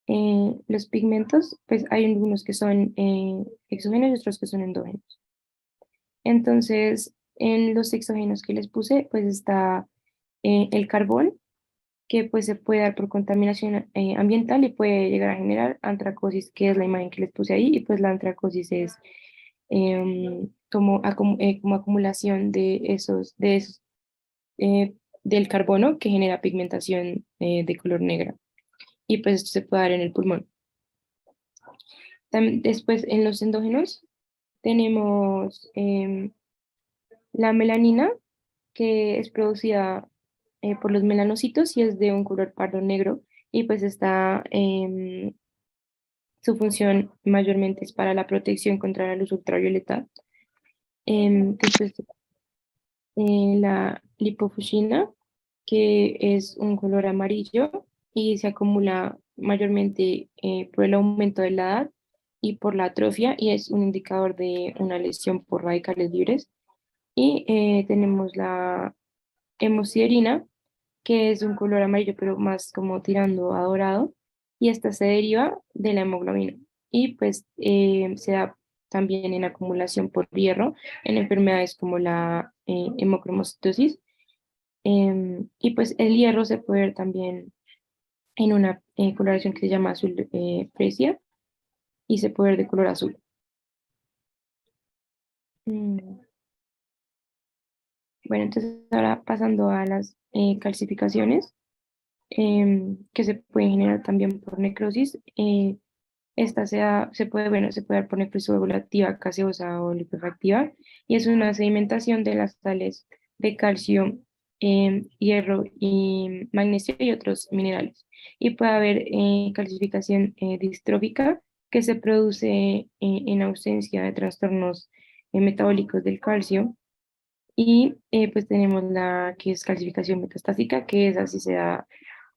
los pigmentos, pues hay algunos que son exógenos y otros que son endógenos. Entonces, en los exógenos que les puse, pues está el carbón, que pues se puede dar por contaminación ambiental y puede llegar a generar antracosis, que es la imagen que les puse ahí, y pues la antracosis es como acumulación del carbono que genera pigmentación de color negra, y pues esto se puede dar en el pulmón. Después, en los endógenos, tenemos la melanina, que es producida por los melanocitos y es de un color pardo negro y pues está, su función mayormente es para la protección contra la luz ultravioleta. Después la lipofuscina, que es un color amarillo y se acumula mayormente por el aumento de la edad y por la atrofia y es un indicador de una lesión por radicales libres. Y tenemos la hemosiderina, que es un color amarillo, pero más como tirando a dorado, y esta se deriva de la hemoglobina. Y pues se da también en acumulación por hierro en enfermedades como la hemocromocitosis. Y pues el hierro se puede ver también en una coloración que se llama azul fresia y se puede ver de color azul. Mm, Bueno, entonces ahora pasando a las calcificaciones que se pueden generar también por necrosis. Esta se puede, bueno, se puede dar por necrosis coagulativa, gaseosa o liquefactiva, y es una sedimentación de las sales de calcio, hierro y magnesio y otros minerales. Y puede haber calcificación distrófica que se produce en ausencia de trastornos metabólicos del calcio. Y pues tenemos la que es calcificación metastásica, que es así se da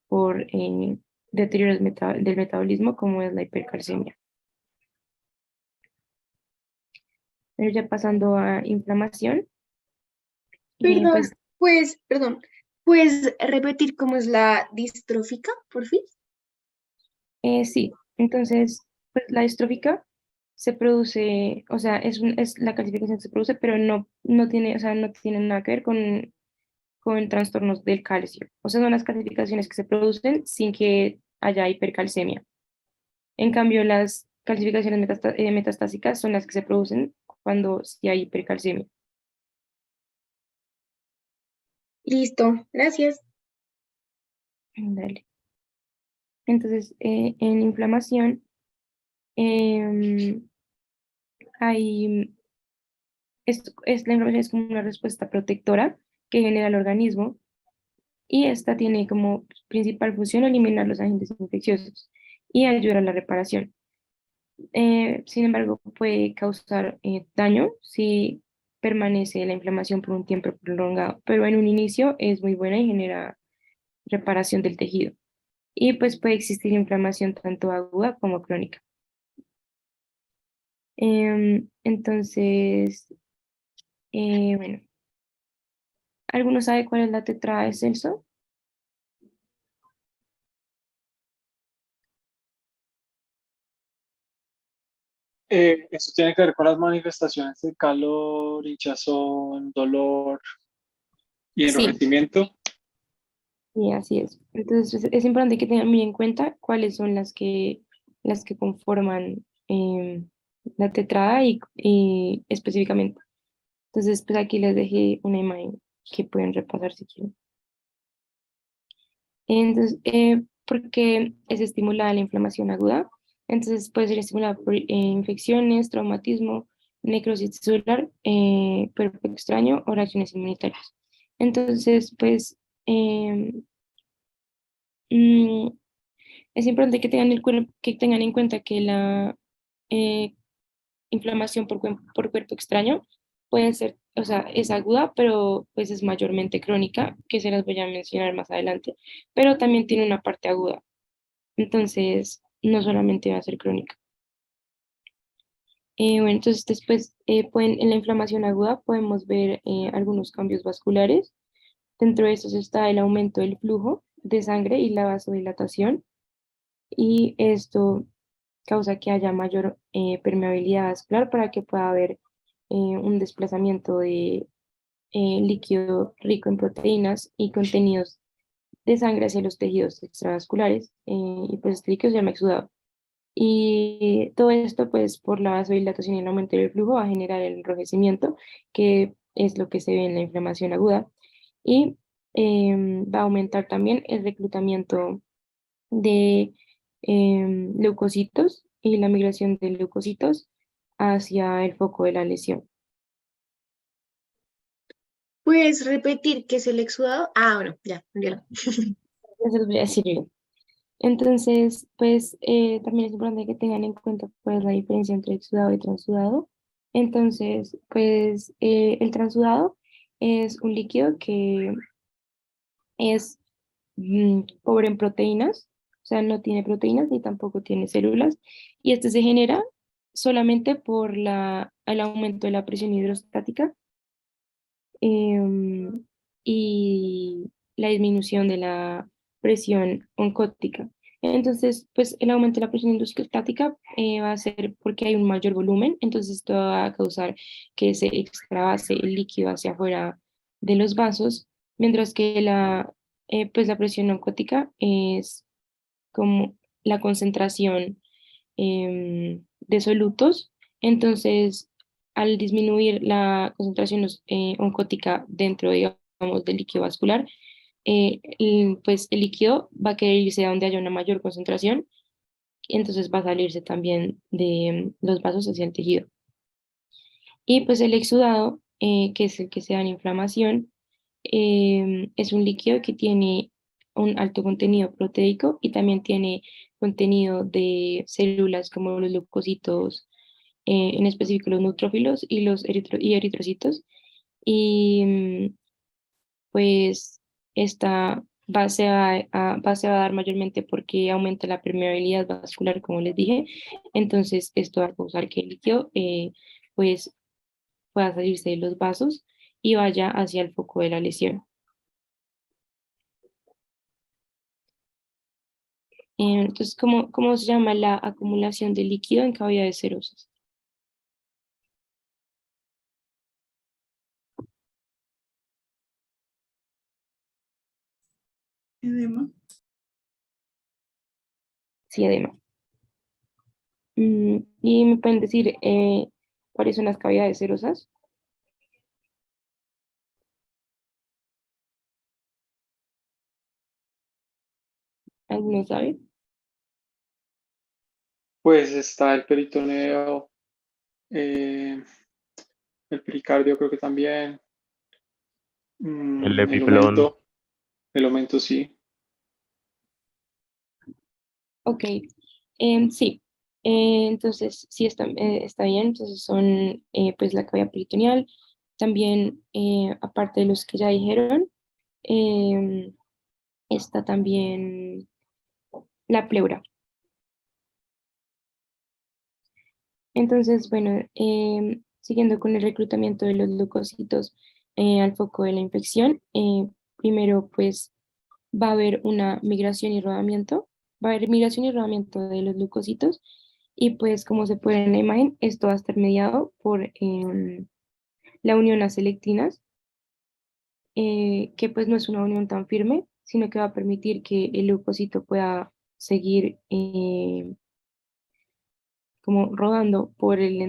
por deterioros del metabolismo, como es la hipercalcemia. Pero ya pasando a inflamación, Perdón, pues perdón, ¿puedes repetir cómo es la distrófica, por fin? sí, entonces pues la distrófica se produce, o sea, es la calcificación que se produce, pero no tiene, o sea, no tiene nada que ver con trastornos del calcio. O sea, son las calcificaciones que se producen sin que haya hipercalcemia. En cambio, las calcificaciones metastásicas son las que se producen cuando sí hay hipercalcemia. Listo, gracias. Dale. Entonces, en inflamación em, hay, la inflamación es como una respuesta protectora que genera el organismo y esta tiene como principal función eliminar los agentes infecciosos y ayudar a la reparación. Sin embargo, puede causar daño si permanece la inflamación por un tiempo prolongado, pero en un inicio es muy buena y genera reparación del tejido. Y pues puede existir inflamación tanto aguda como crónica. Entonces, bueno, ¿alguno sabe cuál es la tetrada de Celso? Eso tiene que ver con las manifestaciones de calor, hinchazón, dolor y Sí, enrojecimiento. y así es. Entonces, es importante que tengan muy en cuenta cuáles son las que conforman la tetrada y específicamente. Entonces, pues aquí les dejé una imagen que pueden repasar si quieren. Entonces, ¿por qué es estimulada la inflamación aguda? Entonces, puede ser estimulada por infecciones, traumatismo, necrosis celular, cuerpo extraño o reacciones inmunitarias. Entonces, pues, mm, es importante que que tengan en cuenta que la eh, inflamación por cuerpo extraño puede ser, o sea, es aguda, pero pues es mayormente crónica, que se las voy a mencionar más adelante, pero también tiene una parte aguda. Entonces, no solamente va a ser crónica. Bueno, entonces después en la inflamación aguda podemos ver algunos cambios vasculares. Dentro de estos está el aumento del flujo de sangre y la vasodilatación. Y esto causa que haya mayor permeabilidad vascular para que pueda haber un desplazamiento de líquido rico en proteínas y contenidos de sangre hacia los tejidos extravasculares y pues este líquido se llama exudado. Y todo esto, pues, por la vasodilatación y el aumento del flujo, va a generar el enrojecimiento, que es lo que se ve en la inflamación aguda, y va a aumentar también el reclutamiento de leucocitos y la migración de leucocitos hacia el foco de la lesión. ¿Puedes repetir qué es el exudado? Ah, bueno, ya. Eso les voy a decir bien. Entonces, pues también es importante que tengan en cuenta pues, la diferencia entre exudado y transudado. Entonces, pues el transudado es un líquido que es pobre en proteínas, o sea, no tiene proteínas ni tampoco tiene células, y este se genera solamente por el aumento de la presión hidrostática. em, y la disminución de la presión oncótica. Entonces, pues el aumento de la presión endostática va a ser porque hay un mayor volumen, entonces esto va a causar que se extravase el líquido hacia afuera de los vasos, mientras que pues la presión oncótica es como la concentración de solutos. Entonces, al disminuir la concentración oncótica dentro, digamos, del líquido vascular, pues el líquido va a querer irse a donde haya una mayor concentración, y entonces va a salirse también de los vasos hacia el tejido. Y pues el exudado, que es el que se da en inflamación, es un líquido que tiene un alto contenido proteico y también tiene contenido de células como los leucocitos, en específico los neutrófilos y los eritrocitos. Y pues esta base va a dar mayormente porque aumenta la permeabilidad vascular, como les dije. Entonces, esto va a causar que el líquido pues pueda salirse de los vasos y vaya hacia el foco de la lesión. Entonces, ¿cómo se llama la acumulación de líquido en cavidades serosas? Edema. Sí, edema. ¿Y me pueden decir cuáles son las cavidades serosas? ¿Alguno sabe? Pues está el peritoneo, eh, el pericardio creo que también, El el epiplón. aumento, el aumento sí. Ok, sí. Entonces, sí está bien. Entonces son pues la cavidad peritoneal. También, aparte de los que ya dijeron, em, está también la pleura. Entonces, bueno, siguiendo con el reclutamiento de los leucocitos al foco de la infección, primero pues va a haber una migración y rodamiento, va a haber migración y rodamiento de los leucocitos y pues como se puede ver en la imagen, esto va a estar mediado por la unión a selectinas, que pues no es una unión tan firme, sino que va a permitir que el leucocito pueda seguir como rodando por el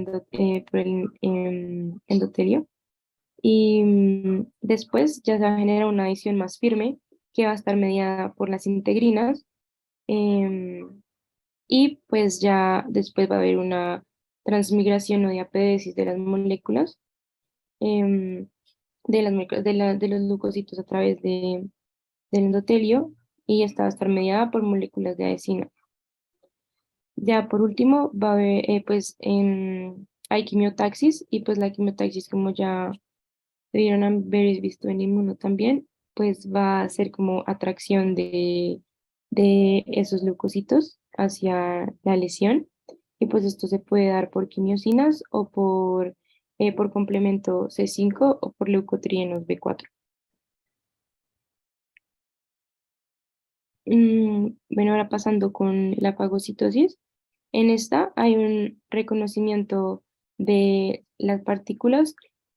endotelio. Y después ya se va a generar una adición más firme que va a estar mediada por las integrinas. em, y pues ya después va a haber una transmigración o diapédesis de las moléculas, em, de los leucocitos a través del endotelio, y esta va a estar mediada por moléculas de adhesina. Ya por último va a haber, pues hay quimiotaxis, y pues la quimiotaxis, como ya debieron haber visto en inmuno también, pues va a ser como atracción de esos leucocitos hacia la lesión, y pues esto se puede dar por quimiosinas o por complemento C5 o por leucotrienos B4. Bueno, ahora pasando con la fagocitosis. En esta hay un reconocimiento de las partículas,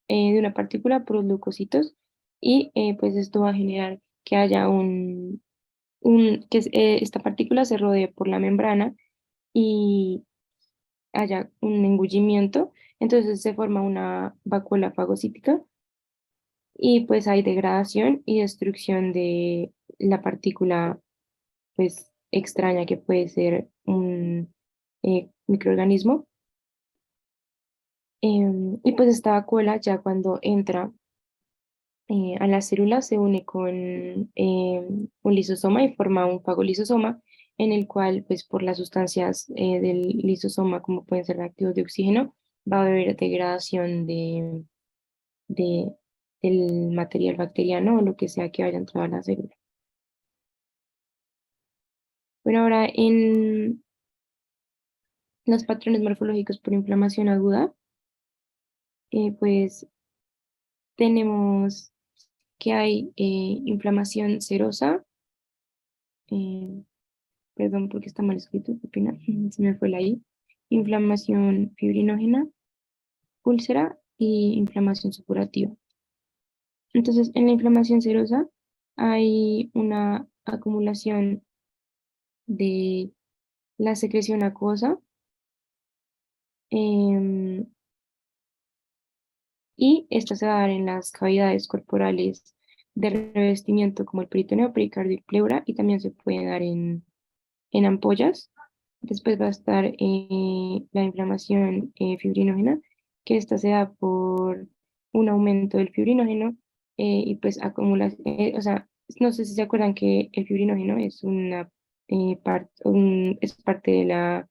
de una partícula por los leucocitos, y pues esto va a generar que haya esta partícula se rodee por la membrana y haya un engullimiento. Entonces se forma una vacuola fagocítica y pues hay degradación y destrucción de la partícula pues extraña que puede ser un microorganismo. Y pues esta vacuola ya cuando entra a la célula se une con un lisosoma y forma un fagolisosoma, en el cual pues por las sustancias del lisosoma, como pueden ser reactivos de oxígeno, va a haber degradación de, del material bacteriano o lo que sea que vaya entrado a la célula. Bueno, ahora en los patrones morfológicos por inflamación aguda, pues tenemos que hay inflamación serosa, perdón porque está mal escrito, qué pena, se me fue la I, inflamación fibrinógena, úlcera y inflamación supurativa. Entonces, en la inflamación serosa hay una acumulación de la secreción acuosa em, y esta se va a dar en las cavidades corporales de revestimiento como el peritoneo, pericardio y pleura, y también se puede dar en ampollas. Después va a estar la inflamación fibrinógena, que esta se da por un aumento del fibrinógeno y pues acumula, o sea, no sé si se acuerdan que el fibrinógeno es una es parte de la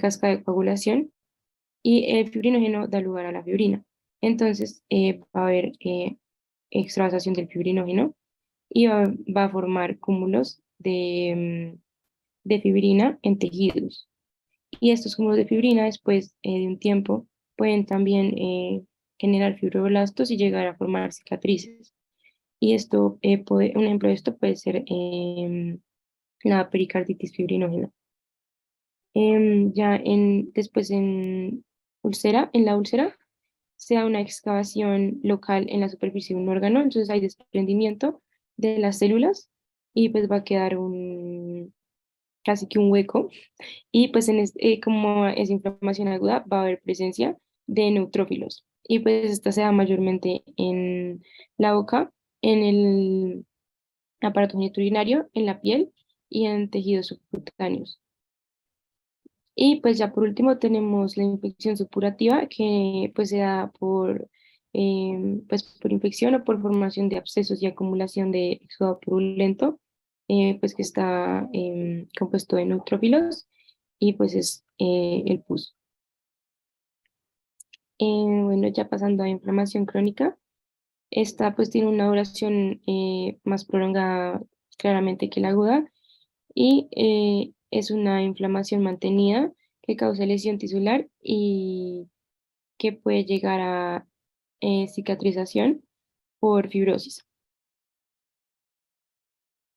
cascada de coagulación y el fibrinógeno da lugar a la fibrina. Entonces va a haber extravasación del fibrinógeno y va a formar cúmulos de fibrina en tejidos. Y estos cúmulos de fibrina después de un tiempo pueden también generar fibroblastos y llegar a formar cicatrices. Y esto un ejemplo de esto puede ser la pericarditis fibrinógena. Después en la úlcera se da una excavación local en la superficie de un órgano, entonces hay desprendimiento de las células y pues va a quedar casi que un hueco y pues como es inflamación aguda va a haber presencia de neutrófilos y pues esta se da mayormente en la boca, en el aparato genitourinario, en la piel y en tejidos subcutáneos. Y pues ya por último tenemos la infección supurativa que pues se da pues por infección o por formación de abscesos y acumulación de exudado purulento, pues que está compuesto de neutrófilos y pues es el pus. Bueno, ya pasando a inflamación crónica, esta pues tiene una duración más prolongada claramente que la aguda y es una inflamación mantenida que causa lesión tisular y que puede llegar a cicatrización por fibrosis.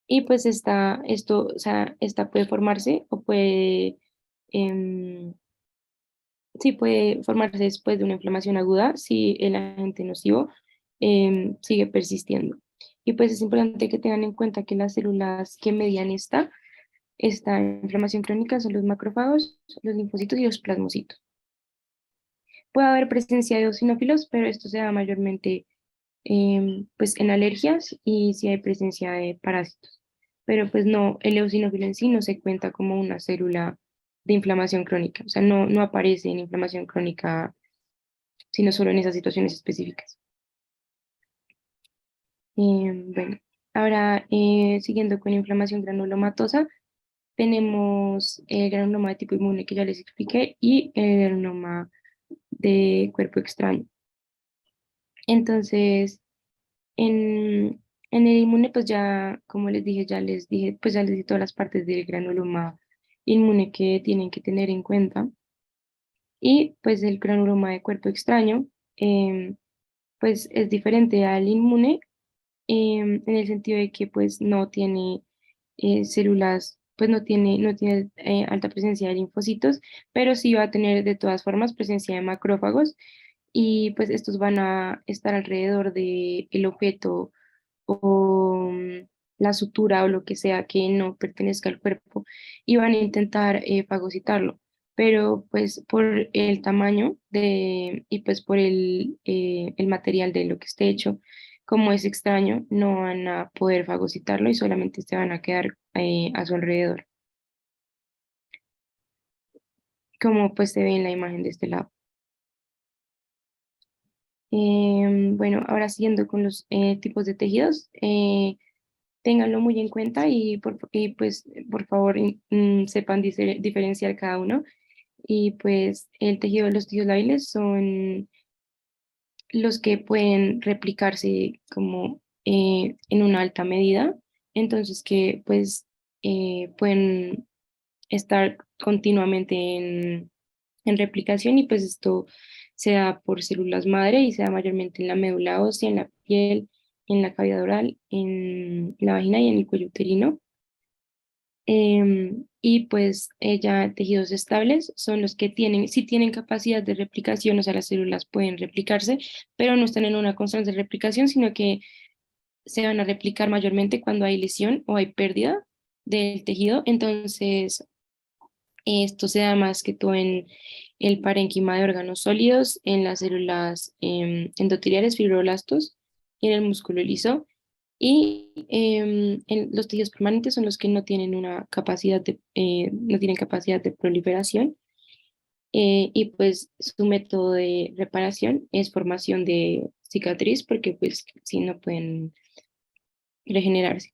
Y pues o sea, esta puede formarse o em, sí puede formarse después de una inflamación aguda si el agente nocivo sigue persistiendo. Y pues es importante que tengan en cuenta que las células que median esta inflamación crónica son los macrófagos, los linfocitos y los plasmocitos. Puede haber presencia de eosinófilos, pero esto se da mayormente pues en alergias y si hay presencia de parásitos. Pero pues no, el eosinófilo en sí no se cuenta como una célula de inflamación crónica, o sea, no aparece en inflamación crónica, sino solo en esas situaciones específicas. Bueno, ahora siguiendo con inflamación granulomatosa, tenemos el granuloma de tipo inmune que ya les expliqué y el granuloma de cuerpo extraño. Entonces, en el inmune, pues ya, como les dije, pues ya les di todas las partes del granuloma inmune que tienen que tener en cuenta. Y pues el granuloma de cuerpo extraño, pues es diferente al inmune en el sentido de que pues no tiene células, pues no tiene alta presencia de linfocitos, pero sí va a tener de todas formas presencia de macrófagos y pues estos van a estar alrededor del el objeto o la sutura o lo que sea que no pertenezca al cuerpo y van a intentar fagocitarlo. Pero pues por el tamaño y pues por el material de lo que esté hecho, como es extraño, no van a poder fagocitarlo y solamente se van a quedar a su alrededor, como pues se ve en la imagen de este lado. Bueno, ahora siguiendo con los tipos de tejidos, ténganlo muy en cuenta y pues por favor sepan diferenciar cada uno. Y pues los tejidos lábiles son los que pueden replicarse como en una alta medida, entonces que pues pueden estar continuamente en replicación y pues esto se da por células madre y se da mayormente en la médula ósea, en la piel, en la cavidad oral, en la vagina y en el cuello uterino. Y pues ya tejidos estables son los que tienen, sí tienen capacidad de replicación, o sea, las células pueden replicarse, pero no están en una constante replicación, sino que se van a replicar mayormente cuando hay lesión o hay pérdida del tejido. Entonces, esto se da más que todo en el parénquima de órganos sólidos, en las células endoteliales, fibroblastos y en el músculo liso. Y en los tejidos permanentes son los que no tienen una capacidad no tienen capacidad de proliferación. Y pues su método de reparación es formación de cicatriz, porque pues si no pueden regenerarse.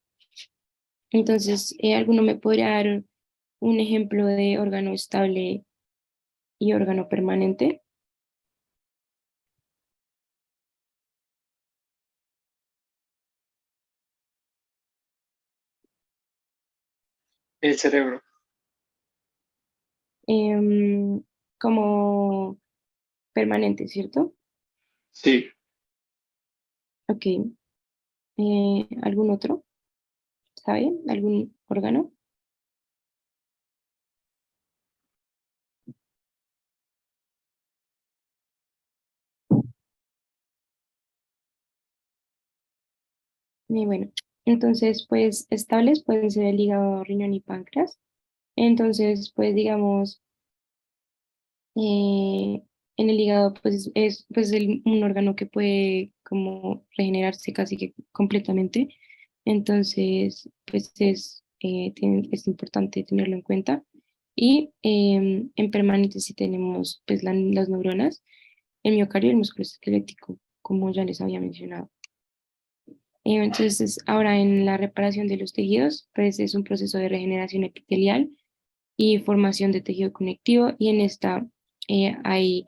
Entonces, ¿alguno me podría dar un ejemplo de órgano estable y órgano permanente? El cerebro. Em, Como permanente, ¿cierto? Sí. Ok. ¿Algún otro? ¿Sabe? ¿Algún órgano? Y bueno, entonces, pues estables pueden ser el hígado, riñón y páncreas. Entonces, pues digamos, eh, en el hígado, pues es pues, un órgano que puede como regenerarse casi que completamente. Entonces, pues es importante tenerlo en cuenta. Y en permanente sí tenemos pues las neuronas, el miocardio y el músculo esquelético, como ya les había mencionado. Entonces, ahora en la reparación de los tejidos, pues es un proceso de regeneración epitelial y formación de tejido conectivo, y en esta hay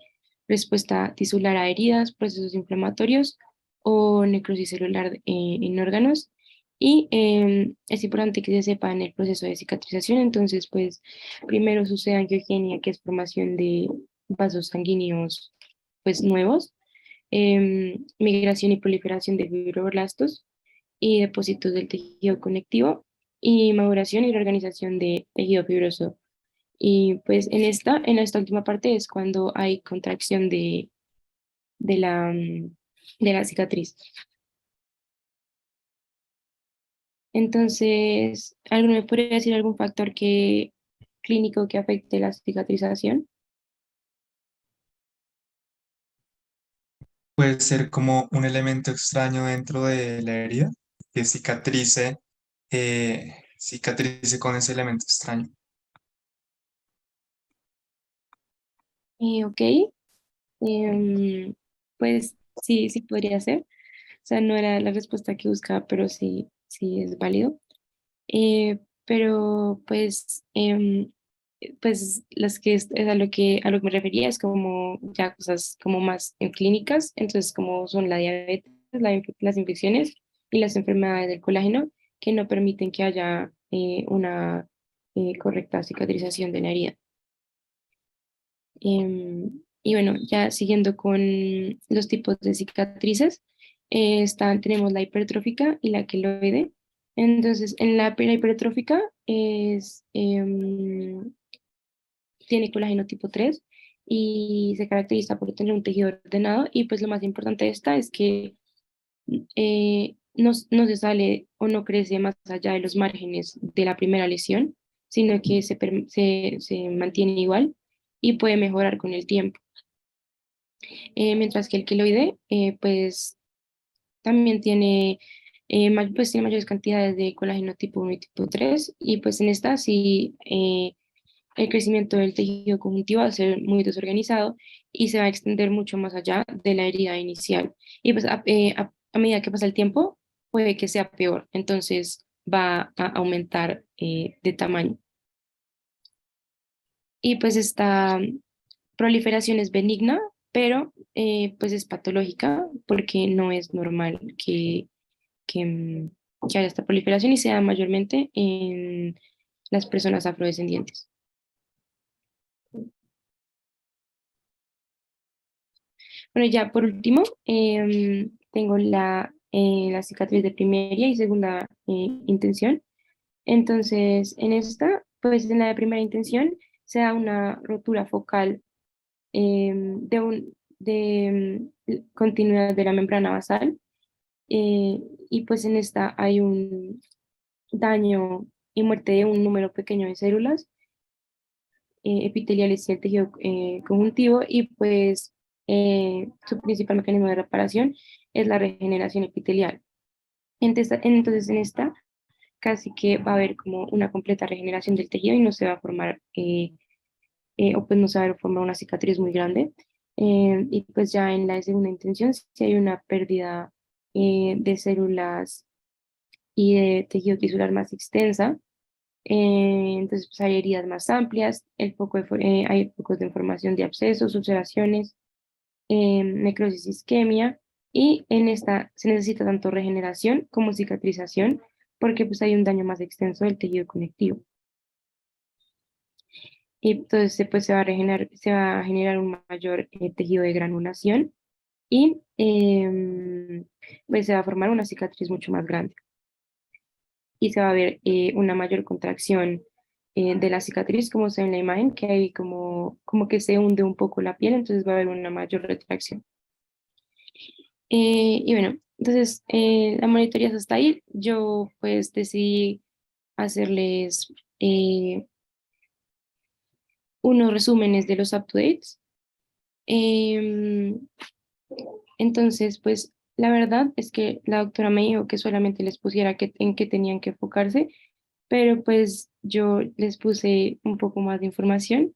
respuesta tisular a heridas, procesos inflamatorios o necrosis celular en órganos. Y es importante que se sepa en el proceso de cicatrización. Entonces, pues primero sucede angiogenia, que es formación de vasos sanguíneos pues nuevos, migración y proliferación de fibroblastos y depósitos del tejido conectivo, y maduración y reorganización de tejido fibroso. Y pues en esta última parte es cuando hay contracción de de la cicatriz. Entonces, ¿alguno me podría decir algún factor clínico que afecte la cicatrización? Puede ser como un elemento extraño dentro de la herida que cicatrice con ese elemento extraño. Ok, pues sí, sí podría ser. O sea, no era la respuesta que buscaba, pero sí, sí es válido. Pero pues las que es a lo que me refería es como ya cosas como más clínicas. Entonces como son la diabetes, las infecciones y las enfermedades del colágeno, que no permiten que haya una correcta cicatrización de la herida. Y bueno, ya siguiendo con los tipos de cicatrices, tenemos la hipertrófica y la queloide. Entonces, en la hipertrófica tiene colágeno tipo 3 y se caracteriza por tener un tejido ordenado. Y pues lo más importante de esta es que no se sale o no crece más allá de los márgenes de la primera lesión, sino que se mantiene igual y puede mejorar con el tiempo. Mientras que el queloide, pues también tiene, pues tiene mayores cantidades de colágeno tipo 1 y tipo 3, y pues en esta sí el crecimiento del tejido conjuntivo va a ser muy desorganizado y se va a extender mucho más allá de la herida inicial. Y pues a medida que pasa el tiempo, puede que sea peor, entonces va a aumentar de tamaño. Y pues esta proliferación es benigna, pero pues es patológica, porque no es normal que, mm, que haya esta proliferación, y se da mayormente en las personas afrodescendientes. Bueno, ya por último, tengo la cicatriz de primera y segunda intención. Entonces, en esta, pues en la de primera intención se da una rotura focal de continuidad de la membrana basal, y pues en esta hay un daño y muerte de un número pequeño de células epiteliales y el tejido conjuntivo, y pues su principal mecanismo de reparación es la regeneración epitelial. Entonces en esta casi que va a haber como una completa regeneración del tejido y no se va a formar, o pues no se va a formar una cicatriz muy grande. Y pues ya en la segunda intención, si hay una pérdida de células y de tejido tisular más extensa, entonces pues hay heridas más amplias, hay focos de formación de abscesos, ulceraciones, necrosis, isquemia, y en esta se necesita tanto regeneración como cicatrización porque pues hay un daño más extenso del tejido conectivo. Y entonces pues se va a generar un mayor tejido de granulación y pues se va a formar una cicatriz mucho más grande y se va a ver una mayor contracción de la cicatriz, como se ve en la imagen, que hay como que se hunde un poco la piel, entonces va a haber una mayor retracción. Y bueno, entonces la monitoría es hasta ahí. Yo pues decidí hacerles unos resúmenes de los up-to-dates. Entonces, pues la verdad es que la doctora me dijo que solamente les pusiera en qué tenían que enfocarse, pero pues yo les puse un poco más de información.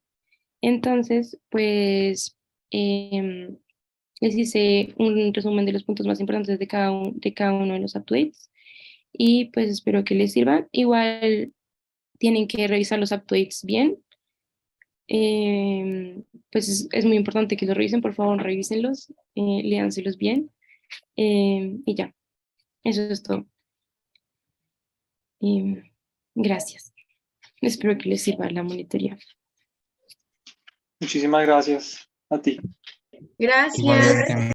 Entonces, pues les hice un resumen de los puntos más importantes de cada uno de los updates y pues espero que les sirvan. Igual tienen que revisar los updates bien. Pues es muy importante que los revisen, por favor, revísenlos, léanselos bien, y ya, eso es todo. Gracias. Espero que les sirva la monitoría. Muchísimas gracias a ti. Gracias. Igualmente.